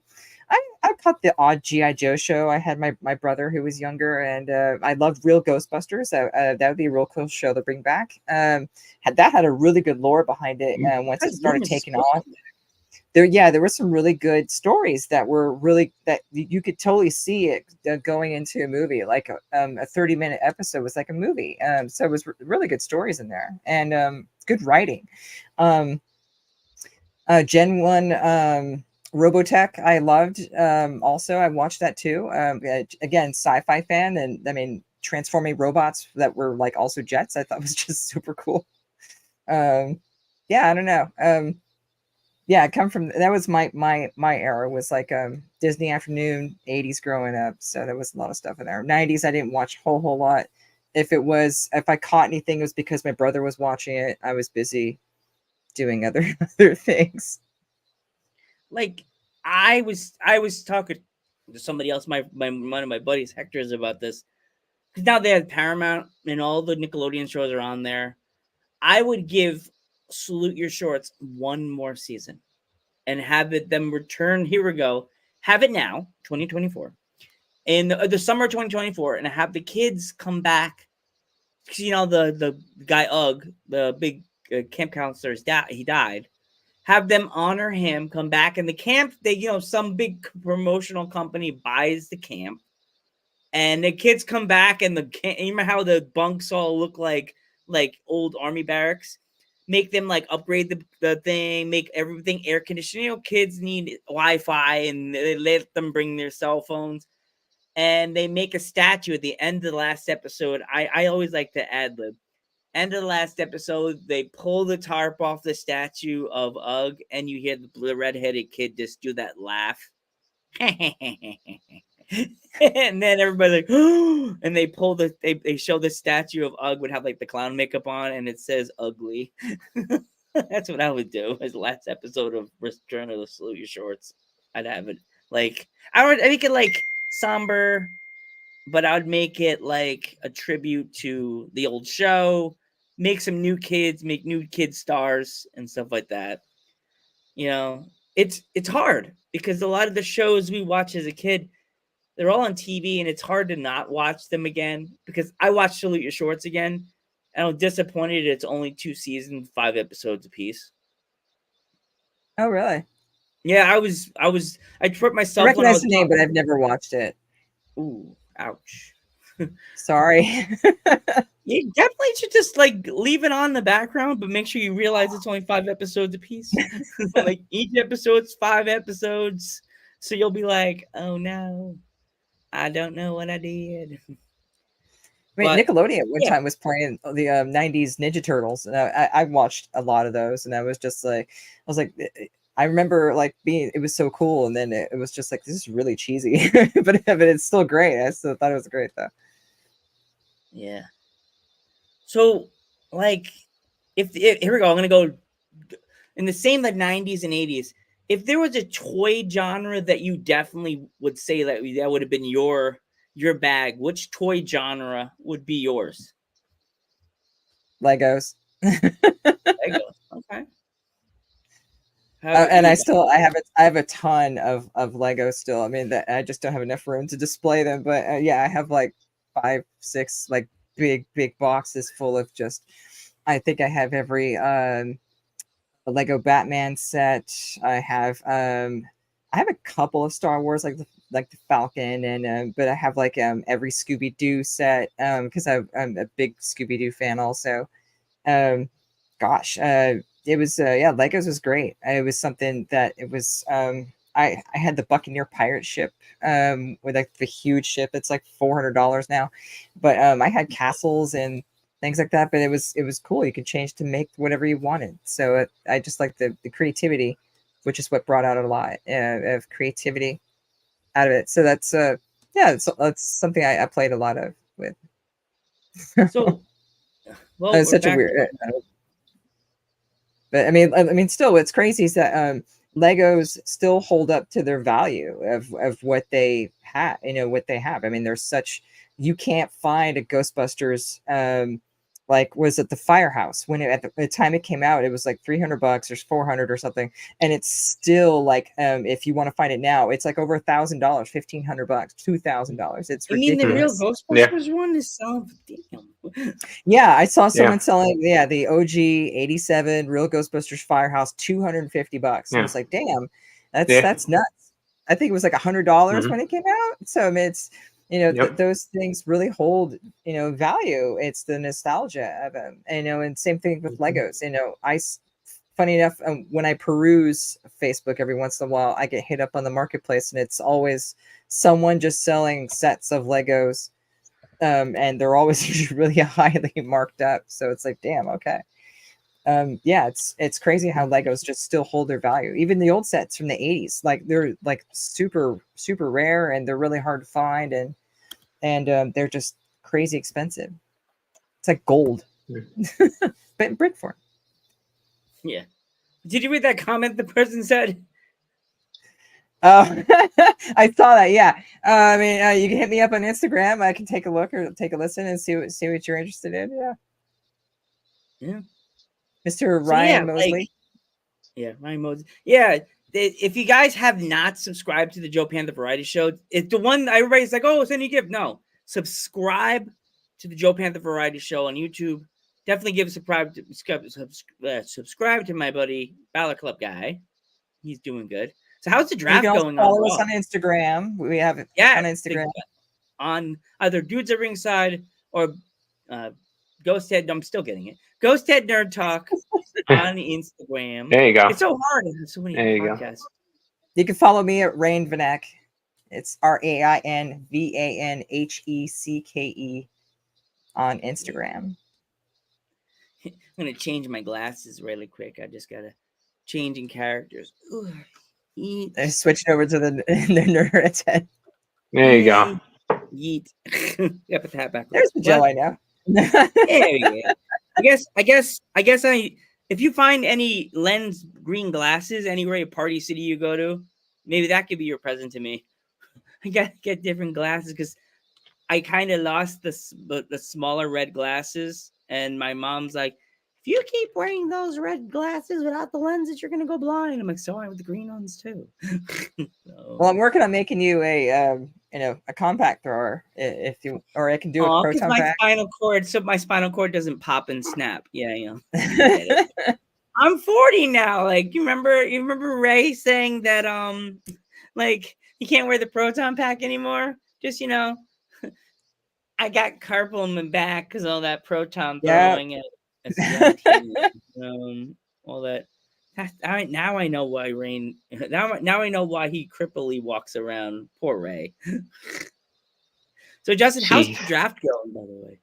caught the odd G.I. Joe show. I had my brother who was younger, and I loved Real Ghostbusters. That would be a real cool show to bring back. Had a really good lore behind it. Once it started taking on, there were some really good stories that were really, that you could totally see it going into a movie. Like a 30-minute episode was like a movie. So it was really good stories in there, and good writing. Gen 1 Robotech I loved. Also, I watched that too. Again, sci-fi fan, and I mean, transforming robots that were like also jets, I thought was just super cool. Yeah, I don't know. Yeah, I come from, that was my era, was like Disney afternoon, 80s growing up. So there was a lot of stuff in there. 90s I didn't watch a whole lot. If I caught anything, it was because my brother was watching it. I was busy doing other things. Like I was talking to somebody else, my one of my buddies, Hector's, about this, because now they have Paramount and all the Nickelodeon shows are on there. I would give Salute Your Shorts one more season and have them return. Here we go. Have it now, 2024, in the summer of 2024, and have the kids come back. Because the guy Ugg, the big camp counselor, he died. Have them honor him, come back in the camp. They, some big promotional company buys the camp, and the kids come back, and you remember how the bunks all look like old army barracks? Make them like upgrade the thing, make everything air conditioned. Kids need Wi-Fi, and they let them bring their cell phones, and they make a statue at the end of the last episode. I always like to ad lib. End of the last episode, they pull the tarp off the statue of Ugg, and you hear the redheaded kid just do that laugh. And then everybody's like, oh, and they pull they show the statue of Ugg would have like the clown makeup on, and it says ugly. That's what I would do as the last episode of Return of the Salute Your Shorts. I'd have it like, I make it like somber, but I would make it like a tribute to the old show. Make some new kids, make new kid stars and stuff like that. It's hard because a lot of the shows we watch as a kid, they're all on TV, and it's hard to not watch them again, because I watched Salute Your Shorts again, and I'm disappointed it's only 2 seasons, 5 episodes apiece. Oh, really? Yeah, I tripped myself. I recognize the name, but I've never watched it. Ooh, ouch. Sorry. You definitely should just like leave it on the background, but make sure you realize it's only 5 episodes a piece. Like each episode's 5 episodes, so you'll be like, "Oh no, I don't know what I did." I mean, Nickelodeon at one time was playing the 90s Ninja Turtles, and I watched a lot of those, and I was like, I remember like it was so cool, and then it was just like, this is really cheesy, but it's still great. I still thought it was great though. Yeah. So, like, if here we go, I'm gonna go in the same like 90s and 80s. If there was a toy genre that you definitely would say that would have been your bag, which toy genre would be yours? Legos. Legos. Okay. And I have a ton of Legos still. I mean, I just don't have enough room to display them. But yeah, I have like 5, 6 like big boxes full of just. I think I have every the Lego Batman set. I have a couple of Star Wars like the Falcon, and but I have like every Scooby Doo set because I'm a big Scooby Doo fan also. Gosh, it was Legos was great. It was something that it was I had the Buccaneer pirate ship with like the huge ship. It's like $400 now, but I had castles and things like that. But it was cool. You could change to make whatever you wanted. So I just like the creativity, which is what brought out a lot of creativity out of it. So that's that's something I played a lot of with. So, well, It's such a weird. But I mean, still, what's crazy is that Legos still hold up to their value of what they have. You know what they have. I mean, there's such you can't find a Ghostbusters like was it the Firehouse when at the time it came out, it was like $300 or 400 or something, and it's still like if you want to find it now, it's like over $1,000, $1,500, $2,000. It's ridiculous. I mean, the real Ghostbusters one is selling. Damn. Yeah, I saw someone selling the OG 87 real Ghostbusters Firehouse $250. And it's like, damn, that's nuts. I think it was like $100 when it came out. So I mean, it's those things really hold value. It's the nostalgia of them. And same thing with Legos. Funny enough, when I peruse Facebook every once in a while, I get hit up on the marketplace, and it's always someone just selling sets of Legos. And they're always really highly marked up. So it's like, damn, okay. It's crazy how Legos just still hold their value. Even the old sets from the 80s, like they're like super, super rare, and they're really hard to find, and they're just crazy expensive. It's like gold, but in brick form. Yeah. Did you read that comment the person said? Oh, I saw that. Yeah. I mean, you can hit me up on Instagram. I can take a look or take a listen and see what you're interested in. Yeah. Yeah. Mr. Ryan Mosley. Ryan Mosley. Yeah. If you guys have not subscribed to the Joe Panther Variety Show, it's the one everybody's like, oh, send you a gift. No. Subscribe to the Joe Panther Variety Show on YouTube. Definitely give a subscribe to my buddy Ballot Club guy. He's doing good. So how's the draft going on? Follow us on Instagram. We have it on Instagram. On either Dudes at Ringside or Ghost Head. I'm still getting it. Ghost Head Nerd Talk on Instagram. There you go. It's so hard. There's so many podcasts. You can follow me at Rain Vanek. It's RAINVANHECKE on Instagram. I'm gonna change my glasses really quick. I just gotta changing characters. Ooh. I switched over to the nerd head. There you go. Yeet. Yeah, put that back. There's the Joe I know. There you go. I guess if you find any lens green glasses anywhere at Party City you go to, maybe that could be your present to me. I gotta get different glasses because I kind of lost the smaller red glasses, and my mom's like, if you keep wearing those red glasses without the lenses, you're gonna go blind. I'm like, so I with the green ones too. Well, I'm working on making you a compact thrower if you, or I can do a proton pack. My spinal cord doesn't pop and snap. Yeah. I'm 40 now. Like you remember Ray saying that like you can't wear the proton pack anymore. Just I got carpal in my back because all that proton throwing at 17, all that. Now I know why Rain. Now I know why he cripply walks around. Poor Ray. So Justin, how's the draft going, by the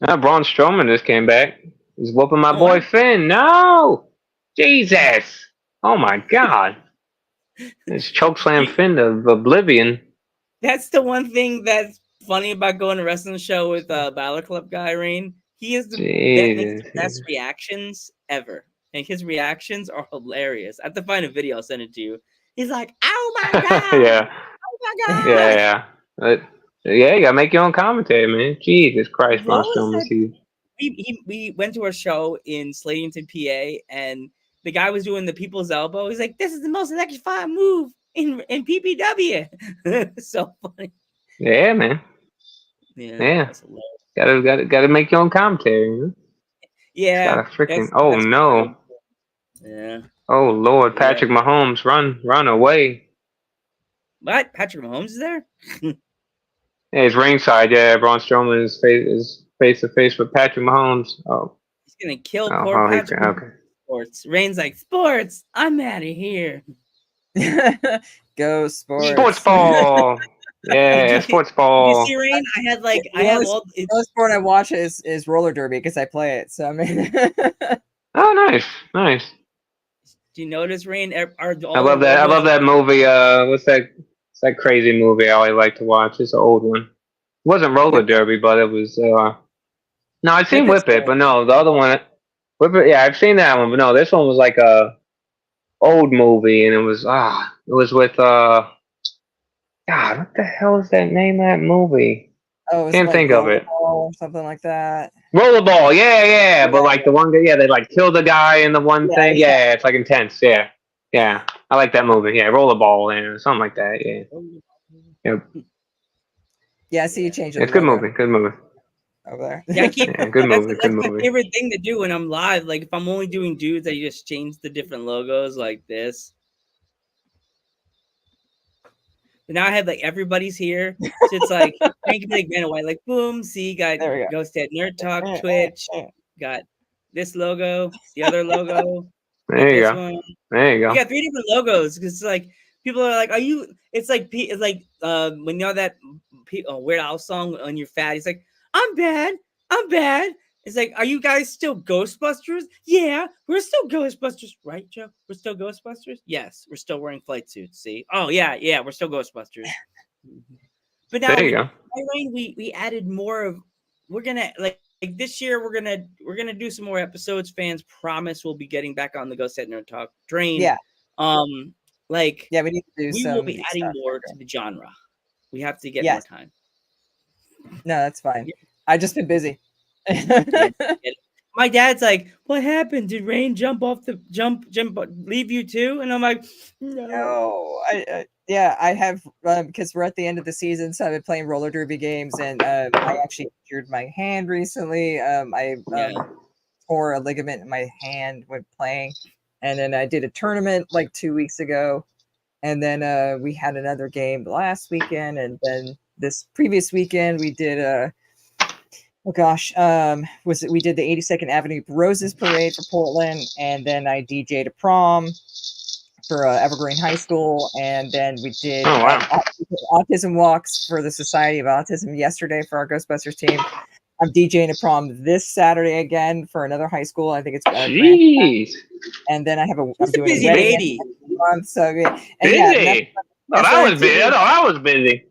way? Braun Strowman just came back. He's whooping my boy Finn. No, Jesus! Oh my God! It's chokeslam Finn of oblivion. That's the one thing that's funny about going to wrestling show with Balor Club guy Rain. He is the best reactions ever. And his reactions are hilarious. I have to find a video. I'll send it to you. He's like, "Oh my God!" Yeah. Oh my God! Yeah. You gotta make your own commentary, man. Jesus Christ, Braun Strowman's huge. We went to a show in Slatington, PA, and the guy was doing the people's elbow. He's like, "This is the most electrifying move in PPW." So funny. Yeah, man. Yeah. that's hilarious. Gotta make your own commentary. You know? It's Yeah, gotta freaking. that's Oh that's no. yeah. Oh Lord, Yeah. Patrick Mahomes, run away. What? Patrick Mahomes is there? Yeah, he's ringside. Yeah, Braun Strowman is face to face with Patrick Mahomes. Oh, He's gonna kill oh, poor oh, he Patrick. okay. Sports. Rain's like sports. I'm out of here. Go Sports sports. ball. Yeah, sports Did you ball. see Rain? I The have only, all. the only sport I watch is roller derby because I play it. So I mean, Oh, nice. Do you notice Rain? Are I all our love that. I logos? love that movie. What's that? It's that crazy movie I always like to watch. It's an old one. It wasn't roller Whip It. derby, but it was. No, I've seen Whip It's Whip It, good. but no, the other one. Whip It. Yeah, I've seen that one, but no, this one was like a old movie, and it was it was with God, what the hell is that name of that movie? Oh, is it Can't like think of it. rollerball or something like that? Rollerball, yeah, but Yeah, like the one guy, yeah, they like kill the guy in the one yeah, thing, yeah. yeah, it's like intense, yeah, I like that movie, yeah, Rollerball, yeah, something like that, yeah, Yeah, I see you changing it's the a logo good movie, over there. Yeah, I keep. yeah, good That's movie, good that's my movie. favorite thing to do when I'm live. Like if I'm only doing dudes, I just change the different logos like this. But now I have like everybody's here, so it's like Frank Big Man White. Like boom, see, got There we go. Ghost at Nerd Talk, Twitch, got this logo, the other logo, got There you this go, one. there you We go. got 3 different logos because like people are like, "Are you?" It's like when you know that Weird Al song when you're fat. He's like, "I'm bad, I'm bad." It's like, "Are you guys still Ghostbusters?" Yeah, we're still Ghostbusters, right, Joe? We're still Ghostbusters. Yes, we're still wearing flight suits. See? Oh yeah, we're still Ghostbusters. But now There you go. we added more of. We're gonna like this year. We're gonna do some more episodes. Fans promise we'll be getting back on the Ghost Set Nerd Talk Drain. Yeah, Like yeah, we need to do we will some be adding stuff. more to the genre. We have to get more Yes, time. no, that's fine. I just been busy. Yeah. My dad's like, "What happened? Did Rain jump off the jump leave you too?" And I'm like, "No." No, yeah, I have because we're at the end of the season, so I've been playing roller derby games, and I actually injured my hand recently. I Yeah. tore a ligament in my hand when playing, and then I did a tournament like 2 weeks ago, and then we had another game last weekend, and then this previous weekend we did oh gosh, we did the 82nd Avenue Roses Parade for Portland, and then I DJ'd a prom for Evergreen High School, and then we did Oh wow, autism walks for the Society of Autism yesterday for our Ghostbusters team. I'm DJing a prom this Saturday again for another high school. I think it's Grand, jeez, and then I'm He's a doing a busy wedding lady. next month. So yeah, and yeah, and busy. Oh, that's that not was busy. I including, thought I was busy.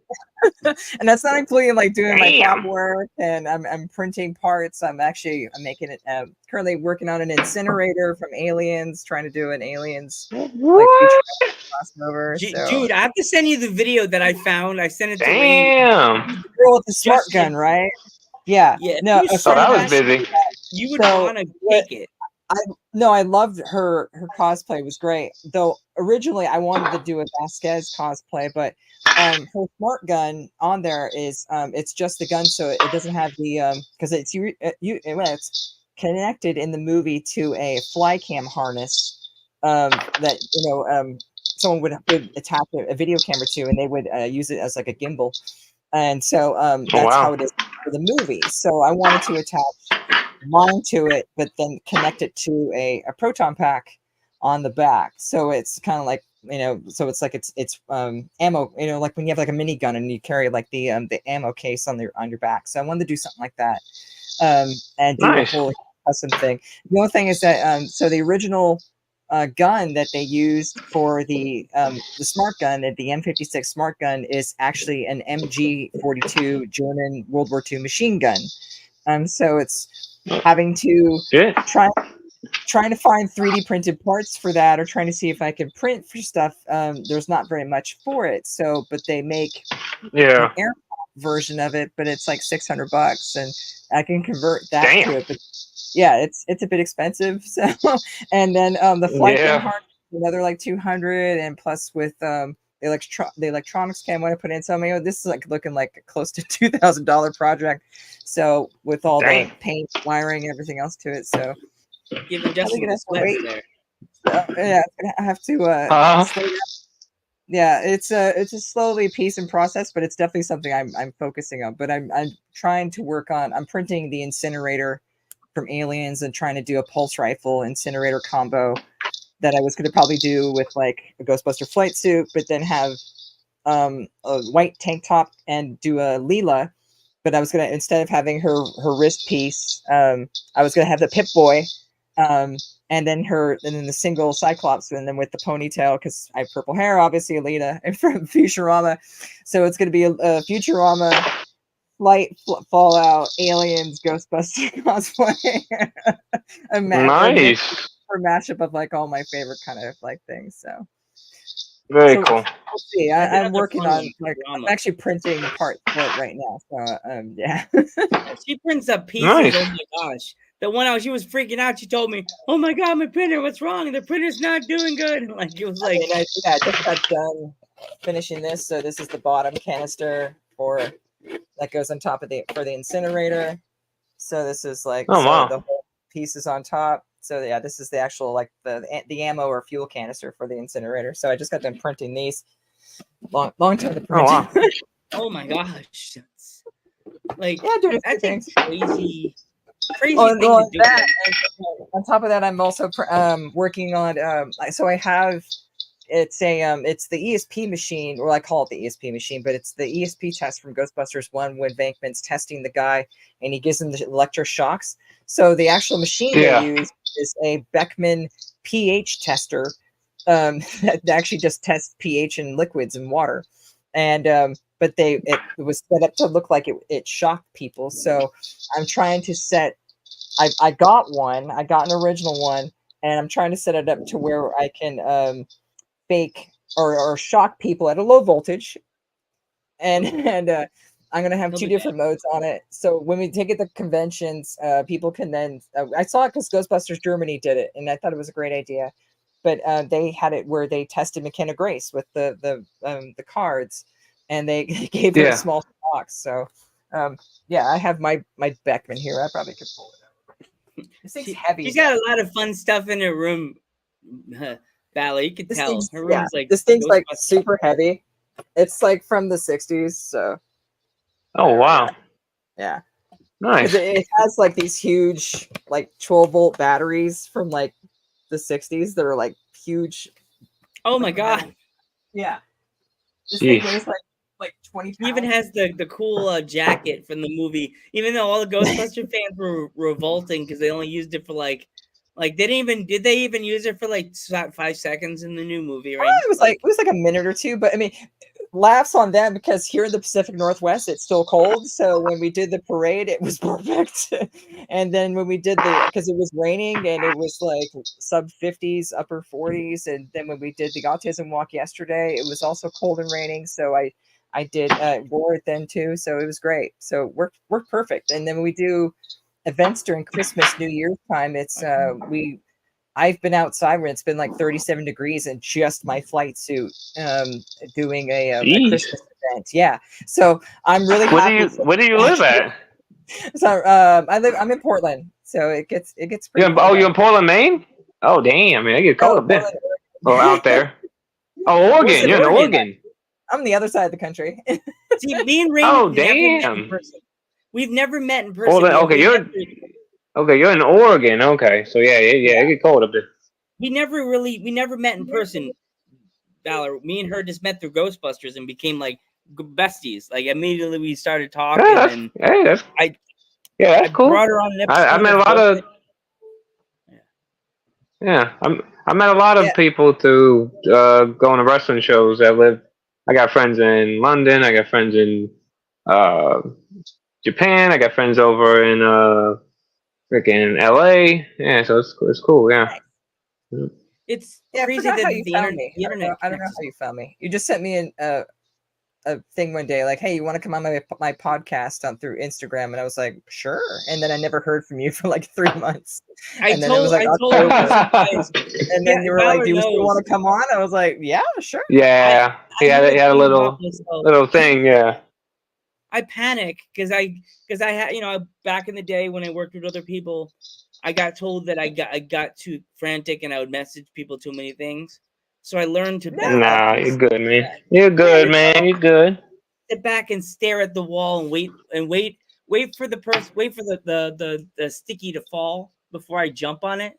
and that's not including like doing my prop Damn. work, and I'm printing parts. I'm making it. Currently working on an incinerator from Aliens, trying to do an Aliens like What? crossover. So Dude, I have to send you the video that I found. I sent it to Rain. Damn. the girl with the smart Just gun, right? Yeah. Yeah, No, you a Oh, friend that of was mine. busy. You would So want to what? take it. I loved her cosplay was great. Though originally I wanted to do a Vasquez cosplay, but her smart gun on there is it's just the gun, so it doesn't have the because it's it's connected in the movie to a fly cam harness that someone would attach a video camera to, and they would use it as like a gimbal, and so Oh that's how wow. it is for the movie. So I wanted to attach mine to it, but then connect it to a proton pack on the back. So it's kind of like, so it's like it's ammo, like when you have like a minigun and you carry like the ammo case on your back. So I wanted to do something like that, and do a Nice. whole custom thing. The only thing is that so the original gun that they used for the smart gun, the M56 smart gun, is actually an MG42 German World War II machine gun. So it's having to Shit. trying to find 3D printed parts for that, or trying to see if I can print for stuff. There's not very much for it. So, but they make Yeah. an aircraft version of it, but it's like $600, and I can convert that Damn. to it. But yeah, it's a bit expensive. So, and then the flight Yeah. cam harness, another like 200, and plus with the electronics came when I put in. So I mean, this is like looking like a close to $2,000 project. So with all the paint, wiring, and everything else to it, so Giving I Justin think it the has to sweats wait. there. So, yeah, I have to slow down. Yeah, it's a slowly piece and process, but it's definitely something I'm focusing on. But I'm trying to work on. I'm printing the incinerator from Aliens and trying to do a pulse rifle incinerator combo that I was going to probably do with like a Ghostbuster flight suit, but then have a white tank top and do a Leela. But I was gonna, instead of having her wrist piece, I was gonna have the Pip Boy, and then the single Cyclops, and then with the ponytail because I have purple hair, obviously Alita from Futurama. So it's gonna be a Futurama, Flight, Fallout, Aliens, Ghostbuster cosplay, Nice. for mashup of like all my favorite kind of like things. So Very so cool. we'll see. I think I'm that's a working fun on one, like I'm Futurama. actually printing the part for it right now. So yeah. She prints up pieces. Nice. Oh my gosh! The one out, she was freaking out. She told me, "Oh my god, my printer! What's wrong? The printer's not doing good." Like it was like, I just got done finishing this. So this is the bottom canister for that goes on top of for the incinerator. So this is like Oh, wow. the whole piece is on top. So yeah, this is the actual like the ammo or fuel canister for the incinerator. So I just got done printing these. Long time to print. Oh, wow. oh my gosh! That's, like Yeah, dude, that's a things. crazy thing On to do. that, and on top of that, I'm also working on. So I have it's the ESP machine, or I call it the ESP machine, but it's the ESP test from Ghostbusters 1 when Venkman's testing the guy and he gives him the electroshocks. So the actual machine Yeah. they use is a Beckman pH tester that actually just tests pH in liquids and water. And but it was set up to look like it shocked people. So I'm trying to set I got one, I got an original one, and I'm trying to set it up to where I can fake or shock people at a low voltage, and I'm gonna have He'll two be different modes on it. So when we take it to conventions, people can then I saw it because Ghostbusters Germany did it, and I thought it was a great idea. But they had it where they tested McKenna Grace with the cards, and they gave her a Yeah. small box. So yeah, I have my Beckman here. I probably could pull it out. This thing's heavy. She's got a lot of fun stuff in her room. Valley, you can This tell thing's, her room's like this thing's like Ghostbusters. super heavy. It's like from the 60s, so Oh, wow. yeah. Nice. It has like these huge like 12-volt batteries from like the 60s that are like huge. Oh my god. Yeah. This thing Jeez. weighs like 20 He pounds. even has the cool jacket from the movie. Even though all the Ghostbuster fans were revolting because they only used it for like did they even use it for like 5 seconds in the new movie? Right? Oh, it was like a minute or two, but I mean, laughs on them because here in the Pacific Northwest it's still cold. So when we did the parade, it was perfect. And then when we did because it was raining and it was like sub 50s, upper 40s, and then when we did the autism walk yesterday, it was also cold and raining. So I did wore it then too. So it was great. So worked perfect. And then when we do events during Christmas, New Year's time, it's I've been outside when it's been like 37 degrees in just my flight suit, doing a Christmas event. Yeah, so I'm really happy. Where do you live at? So I'm in Portland, so it gets pretty. Oh, you're in Portland, Maine? Oh, damn, man, it gets cold up there. Oh, out there. Oh, Oregon. You're in Oregon. I'm the other side of the country. See, me and Ray. Oh, never met damn. in person. We've never met in person. Portland. Okay, you're in Oregon. Okay, so yeah, it gets cold up there. We never met in person. Valor, me and her just met through Ghostbusters and became like besties. Like immediately we started talking. That's cool. Brought her on an episode. I met a lot of. Yeah, I met a lot of people through going to wrestling shows that live. I got friends in London. I got friends in Japan. I got friends over in freaking LA. Yeah, so it's cool. Yeah. It's crazy that how you the found me. internet. I don't know how you found me. You just sent me a a thing one day, like, "Hey, you want to come on my podcast through Instagram?" And I was like, "Sure." And then I never heard from you for like 3 months. And then it was like I told October, guys, and then you were like, Valor "Do you still knows. want to come on?" I was like, "Yeah, sure." Yeah, I he had know a thing about little myself. thing. Yeah. I panic because I had, you know, back in the day when I worked with other people, I got told that I got too frantic and I would message people too many things. So I learned to back up. Nah, And you're good, man. back. You're good, man. You're good. Sit back and stare at the wall and wait for the person, wait for the sticky to fall before I jump on it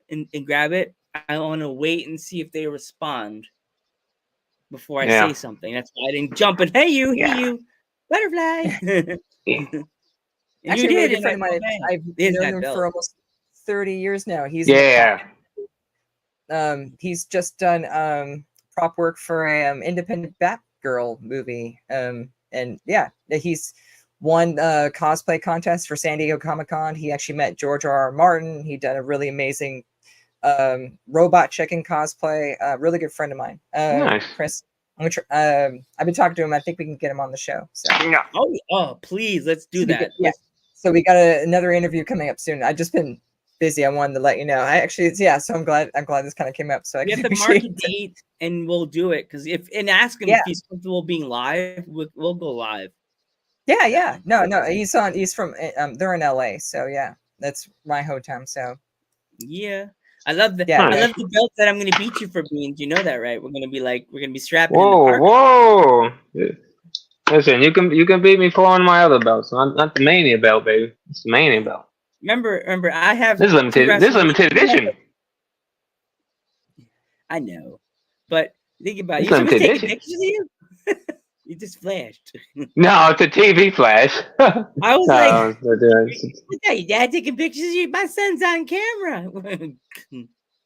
and grab it. I want to wait and see if they respond before I Yeah. say something. That's why I didn't jump and hey you, butterfly. And Actually, you a really did, good and friend of mine. I've there's known that him belt. for almost 30 years now. He's Yeah. he's just done prop work for a independent Batgirl movie. And yeah, he's won cosplay contest for San Diego Comic-Con. He actually met George R.R. Martin. He done a really amazing robot chicken cosplay. Really good friend of mine. Nice. Chris. I've been talking to him. I think we can get him on the show. So Yeah. Oh, please, let's do that. Yeah. So we got another interview coming up soon. I just been busy. I wanted to let you know. I actually, yeah. So I'm glad this kind of came up. So I We can have to mark a date and we'll do it. Because ask him if he's comfortable being live. We'll go live. Yeah. No. He's from they're in LA. So yeah, that's my hometown. So yeah, I love the Yeah, I yeah. love the belt that I'm gonna beat you for being. You know that, right? We're gonna be strapping in the Whoa, park. whoa. Listen, you can beat me for one of my other belts, not the Mania belt, baby. It's the Mania belt. Remember, I have This is limited edition. I know, but think about it. It's You should be limited taking edition. pictures of you. You just flashed. No, it's a TV flash. I was like, like, look at your dad taking pictures of you. My son's on camera.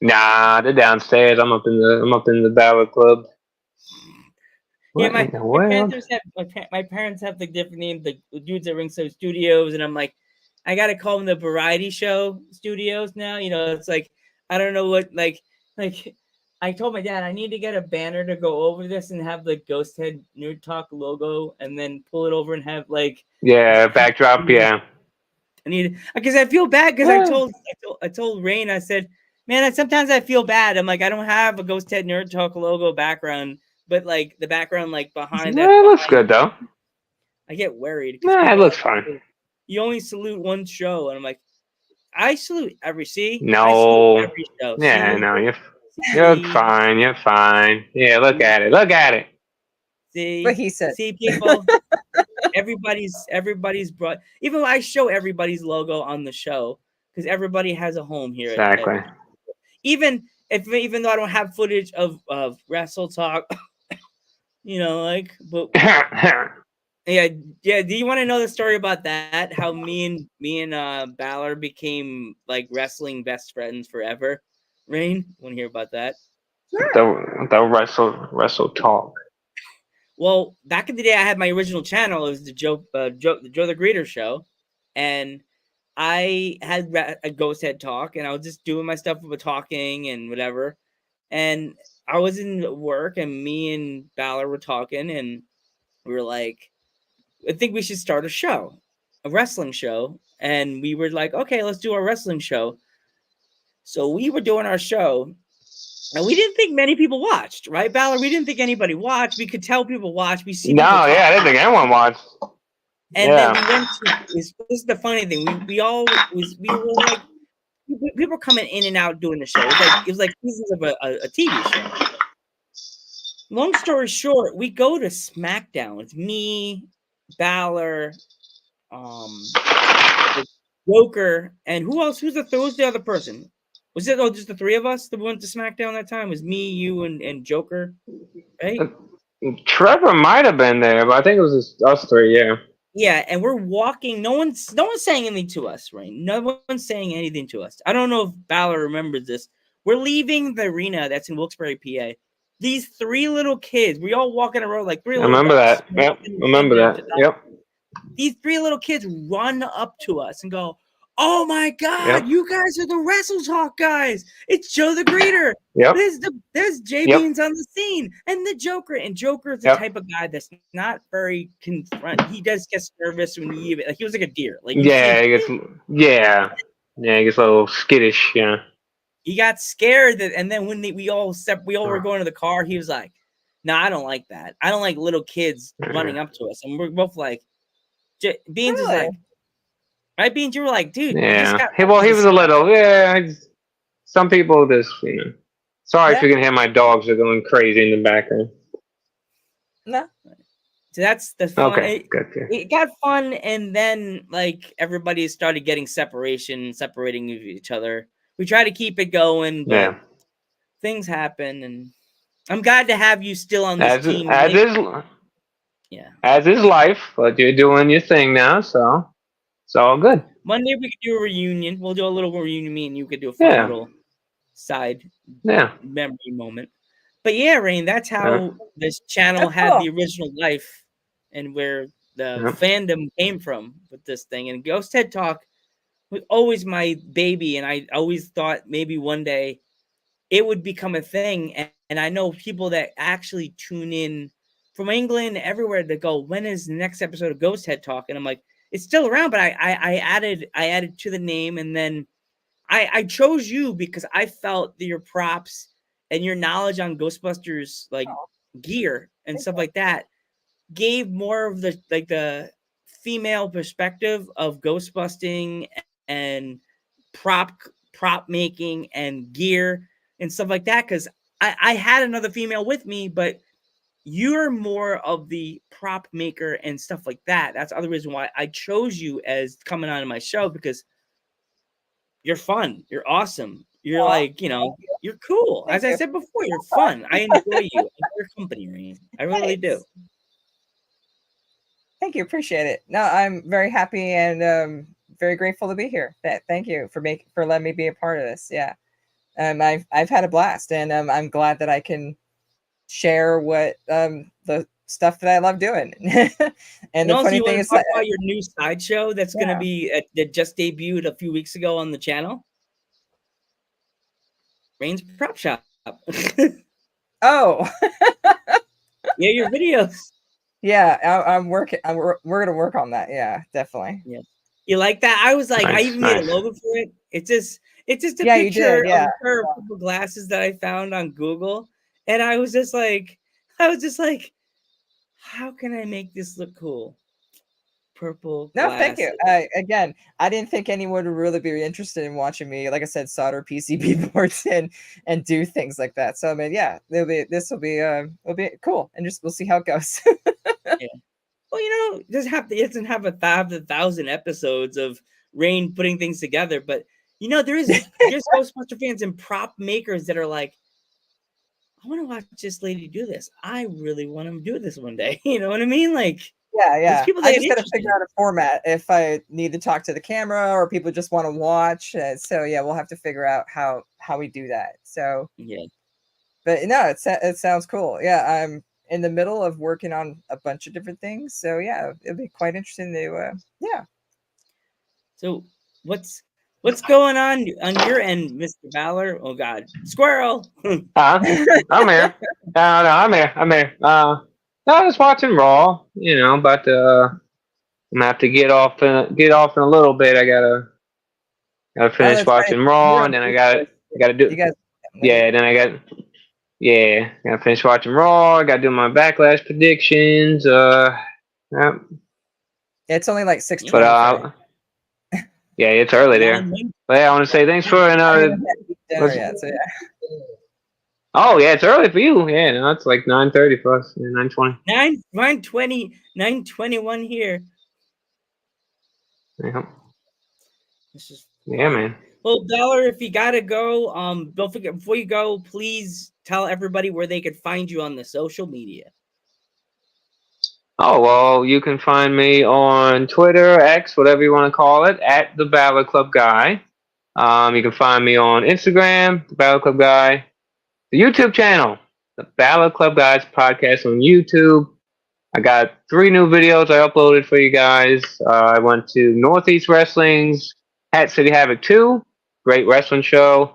nah, they're downstairs. I'm up in the Ballard Club. Yeah, What in the world? my parents have the different name, the dudes at Ringside Studios, and I'm like, I gotta call them the Variety Show Studios now. You know, it's like I don't know what like I told my dad I need to get a banner to go over this and have the Ghost Head Nerd Talk logo, and then pull it over and have like backdrop. Yeah, I need because I feel bad because I told Rain, I said, man, sometimes I feel bad. I'm like, I don't have a Ghost Head Nerd Talk logo background. But like the background, like behind that, it looks good though. I get worried. Nah, it looks fine. You only salute one show, and I'm like, I salute every No. I salute every show. Yeah, see? no, you're fine. You're fine. Yeah, look at it. Look at it. See what he said. See, people. everybody's brought. Even though I show everybody's logo on the show because everybody has a home here. Exactly. Even though I don't have footage of Wrestle Talk. You know, like, but yeah. Do you want to know the story about that? How me and Balor became like wrestling best friends forever? Rain, want to hear about that? Sure. The wrestle talk. Well, back in the day, I had my original channel. It was the Joe the Greeter Show, and I had a Ghost Head Talk, and I was just doing my stuff with talking and whatever, and I was in work, and me and Balor were talking, and we were like, I think we should start a wrestling show. And we were like, okay, let's do our wrestling show. So we were doing our show, and we didn't think many people watched, right, Balor? We didn't think anybody watched. We could tell people watched. We see people I didn't think anyone watched. And then we went to this is the funny thing. We were like, people were coming in and out doing the show. It was like seasons of a TV show. Long story short, we go to SmackDown. It's me, Balor, Joker, and who else? Who's the other person? Was it just the three of us that went to SmackDown that time? It was me, you, and Joker, right? Trevor might have been there, but I think it was just us three. Yeah. Yeah, and we're walking. No one's saying anything to us, right? No one's saying anything to us. I don't know if Balor remembers this. We're leaving the arena that's in Wilkes-Barre, PA. These three little kids, we all walk in a row like three. I remember that. Yep, remember that. Yep. These three little kids run up to us and go, oh my God, you guys are the Wrestle Talk guys. It's Joe the Greeter. Yep. There's J Yep. Beans on the scene and the Joker. And Joker is the Yep. type of guy that's not very confront. He does get nervous when he was like a deer. Like you Yeah, see, he gets he gets a little skittish. Yeah. he got scared and then when we all were going to the car, he was like, "No, I don't like that. I don't like little kids running up to us." And we're both like, Beans is like, right, Beans, you were like, dude, you just got He was a little, some people just, sorry if you can hear my dogs are going crazy in the background. No. So that's the fun. Okay, good. It got fun, and then like everybody started getting separating of each other. We try to keep it going, but things happen, and I'm glad to have you still on this team. As is life, but you're doing your thing now, so it's all good. Monday we could do a reunion. We'll do a little reunion. Me and you could do a fun little side memory moment. But yeah, Rain, that's how this channel had the original life and where the fandom came from with this thing. And Ghost Head Talk was always my baby, and I always thought maybe one day it would become a thing. And I know people that actually tune in from England, everywhere, to go, when is the next episode of Ghost Head Talk? And I'm like, it's still around, but I added to the name, and then I chose you because I felt that your props and your knowledge on Ghostbusters like gear and stuff like that gave more of the female perspective of ghost busting and prop making and gear and stuff like that. Because I had another female with me, but you're more of the prop maker and stuff like that. That's the other reason why I chose you as coming on my show, because you're fun. You're awesome. You're like, you're cool. As I said before, you're fun. I enjoy you. Your company, Rain. I really do. Thank you. Appreciate it. No, I'm very happy and very grateful to be here. Thank you for letting me be a part of this. Yeah. I've had a blast, and I'm glad that I can share what the stuff that I love doing. And the funny thing is, talk about your new sideshow that's going to be that just debuted a few weeks ago on the channel. Rain's Prop Shop. Oh, yeah, your videos. Yeah, I'm working. We're gonna work on that. Yeah, definitely. Yeah, you like that? I was like, I even made a logo for it. It's just a picture of a pair of purple glasses that I found on Google, and I was just like, how can I make this look cool? Purple. No, thank you. Again, I didn't think anyone would really be interested in watching me, like I said, solder PCB boards and do things like that. So I mean, yeah, it'll be cool, and we'll see how it goes. Yeah. Well, it doesn't have 1,000 episodes of Rain putting things together, but there's Ghostbuster fans and prop makers that are like, I want to watch this lady do this. I really want to do this one day. You know what I mean? Like, yeah. I just got to figure out a format if I need to talk to the camera or people just want to watch. So yeah, we'll have to figure out how we do that. So yeah, but no, it sounds cool. Yeah, I'm in the middle of working on a bunch of different things. So yeah, it'll be quite interesting to yeah. So what's going on your end, Mr. Valor? Oh God, squirrel! I'm here. No, I'm here. No, I was watching Raw. But I'm gonna have to get off in a little bit. I gotta finish watching Raw, and then I gotta do. Yeah, then I gotta finish watching Raw. I gotta do my backlash predictions. Yeah. It's only like 6:20. But yeah, it's early there. But yeah, I want to say thanks for Oh yeah, it's early for you. Yeah, no, it's like 9:30 for us. 9:20. 9:21 here. Yeah. Yeah, man. Well, Dollar, if you gotta go, don't forget before you go, please tell everybody where they could find you on the social media. Oh, well, you can find me on Twitter, X, whatever you want to call it, at the Battle Club Guy. You can find me on Instagram, the Battle Club Guy, the YouTube channel, the Battle Club Guys podcast on YouTube. I got 3 new videos I uploaded for you guys. I went to Northeast Wrestling's Hat City Havoc 2, great wrestling show.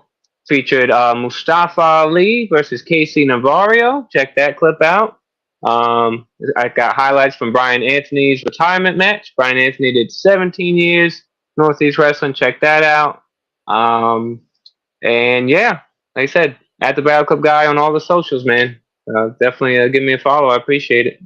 Featured Mustafa Ali versus Casey Navarro. Check that clip out. I got highlights from Brian Anthony's retirement match. Brian Anthony did 17 years Northeast Wrestling. Check that out. And yeah, like I said, at the Battle Club guy on all the socials, man. Definitely give me a follow. I appreciate it.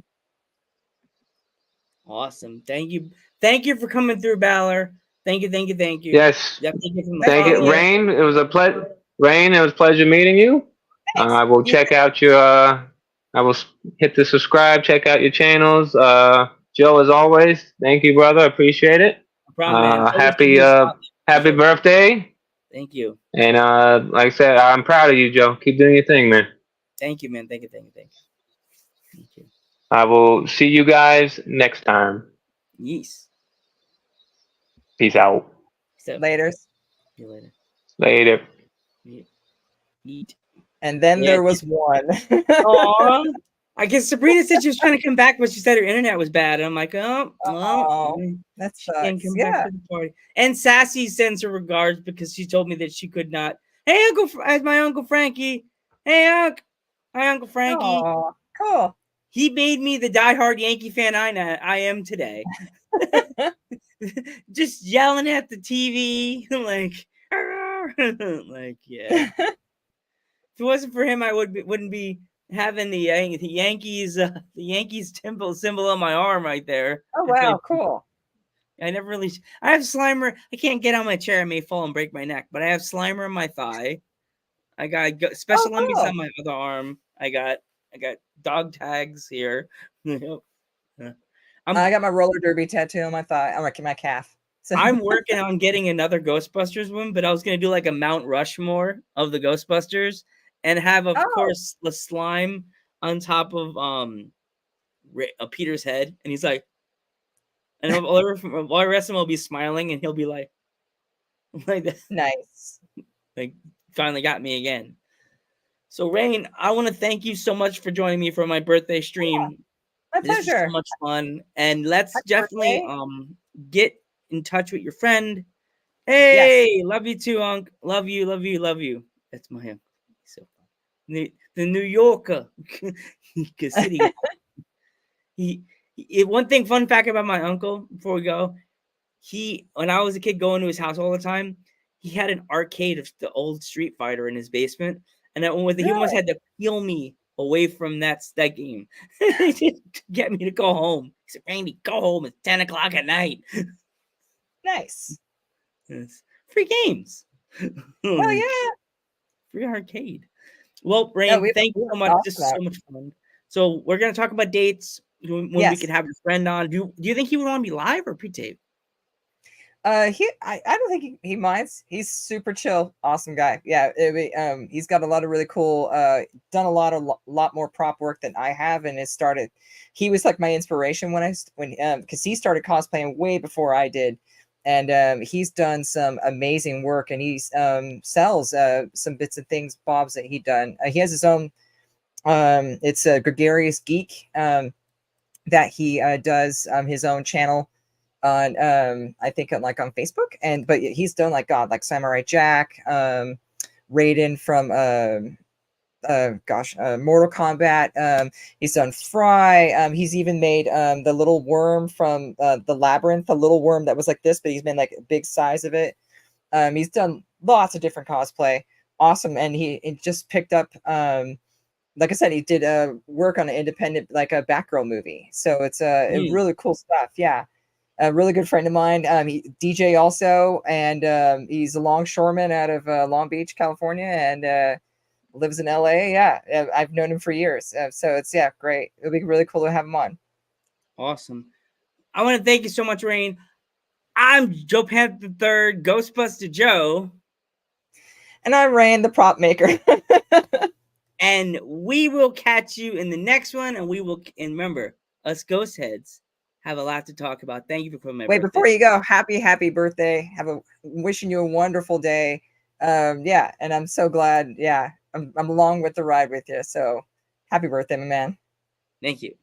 Awesome. Thank you. Thank you for coming through, Balor. Thank you. Yes. Definitely Thank you, Rain. It was a pleasure. Rain, it was a pleasure meeting you. I will check out your. I will hit the subscribe. Check out your channels. Joe, as always, thank you, brother. Appreciate it. No problem, man. Happy birthday. Thank you. And like I said, I'm proud of you, Joe. Keep doing your thing, man. Thank you, man. Thank you. I will see you guys next time. Yes. Peace out. Later. See you later. Later. Eat. And then there was one. Aw. I guess Sabrina said she was trying to come back, but she said her internet was bad. I'm like, oh, well, that she can't sucks. come back to the party. And Sassy sends her regards because she told me that she could not. Hey, as my Uncle Frankie. Hey, hi, Uncle Frankie. Aw, cool. He made me the diehard Yankee fan I am today. Just yelling at the TV, like yeah. If it wasn't for him, I wouldn't be having the Yankees symbol on my arm right there. Oh wow, cool. I never really. I have Slimer. I can't get on my chair. I may fall and break my neck, but I have Slimer on my thigh. I got Special Olympics on my other arm. I got dog tags here. I got my roller derby tattoo on my thigh. I'm like my calf. So. I'm working on getting another Ghostbusters one, but I was gonna do like a Mount Rushmore of the Ghostbusters and have, of course, the slime on top of Peter's head, and he's like, and while I rest him, I'll be smiling, and he'll be like that. Nice. Like finally got me again. So Rain, I want to thank you so much for joining me for my birthday stream. My pleasure. This is so much fun, and let's definitely get in touch with your friend. Hey, love you too, Unc. Love you. That's my uncle. So the New Yorker city. One thing, fun fact about my uncle before we go, when I was a kid going to his house all the time, he had an arcade of the old Street Fighter in his basement, and he almost had to peel me away from that game to get me to go home. He said, Randy, go home. It's 10 o'clock at night. Nice. It's free games. Oh, yeah. Free arcade. Well, Rain, thank you so much. This is so much fun. So we're going to talk about dates when we can have your friend on. Do you think he would want to be live or pre-tape? I don't think he minds. He's super chill, awesome guy. Yeah, he's got a lot of really cool. Done a lot more prop work than I have, and he was like my inspiration when because he started cosplaying way before I did, and he's done some amazing work, and he sells some bits and things, bobs that he done. He has his own. It's a Gregarious Geek that he does his own channel on I think on Facebook, but he's done like Samurai Jack, Raiden from Mortal Kombat. He's done Fry. He's even made the little worm from the Labyrinth, the little worm that was like this, but he's made like a big size of it. He's done lots of different cosplay. Awesome. And he just picked up like I said, he did work on an independent, like a Batgirl movie. So it's really cool stuff. Yeah. A really good friend of mine. He DJ also, and he's a longshoreman out of Long Beach, California, and lives in LA. Yeah, I've known him for years. So it's great. It'll be really cool to have him on. Awesome. I want to thank you so much, Rain. I'm Joe Panther III, Ghostbuster Joe. And I'm Rain, the prop maker. And we will catch you in the next one. And remember, us ghost heads have a lot to talk about. Thank you for coming. Wait, before you go, happy birthday. Wishing you a wonderful day. And I'm so glad. Yeah, I'm along with the ride with you. So happy birthday, my man. Thank you.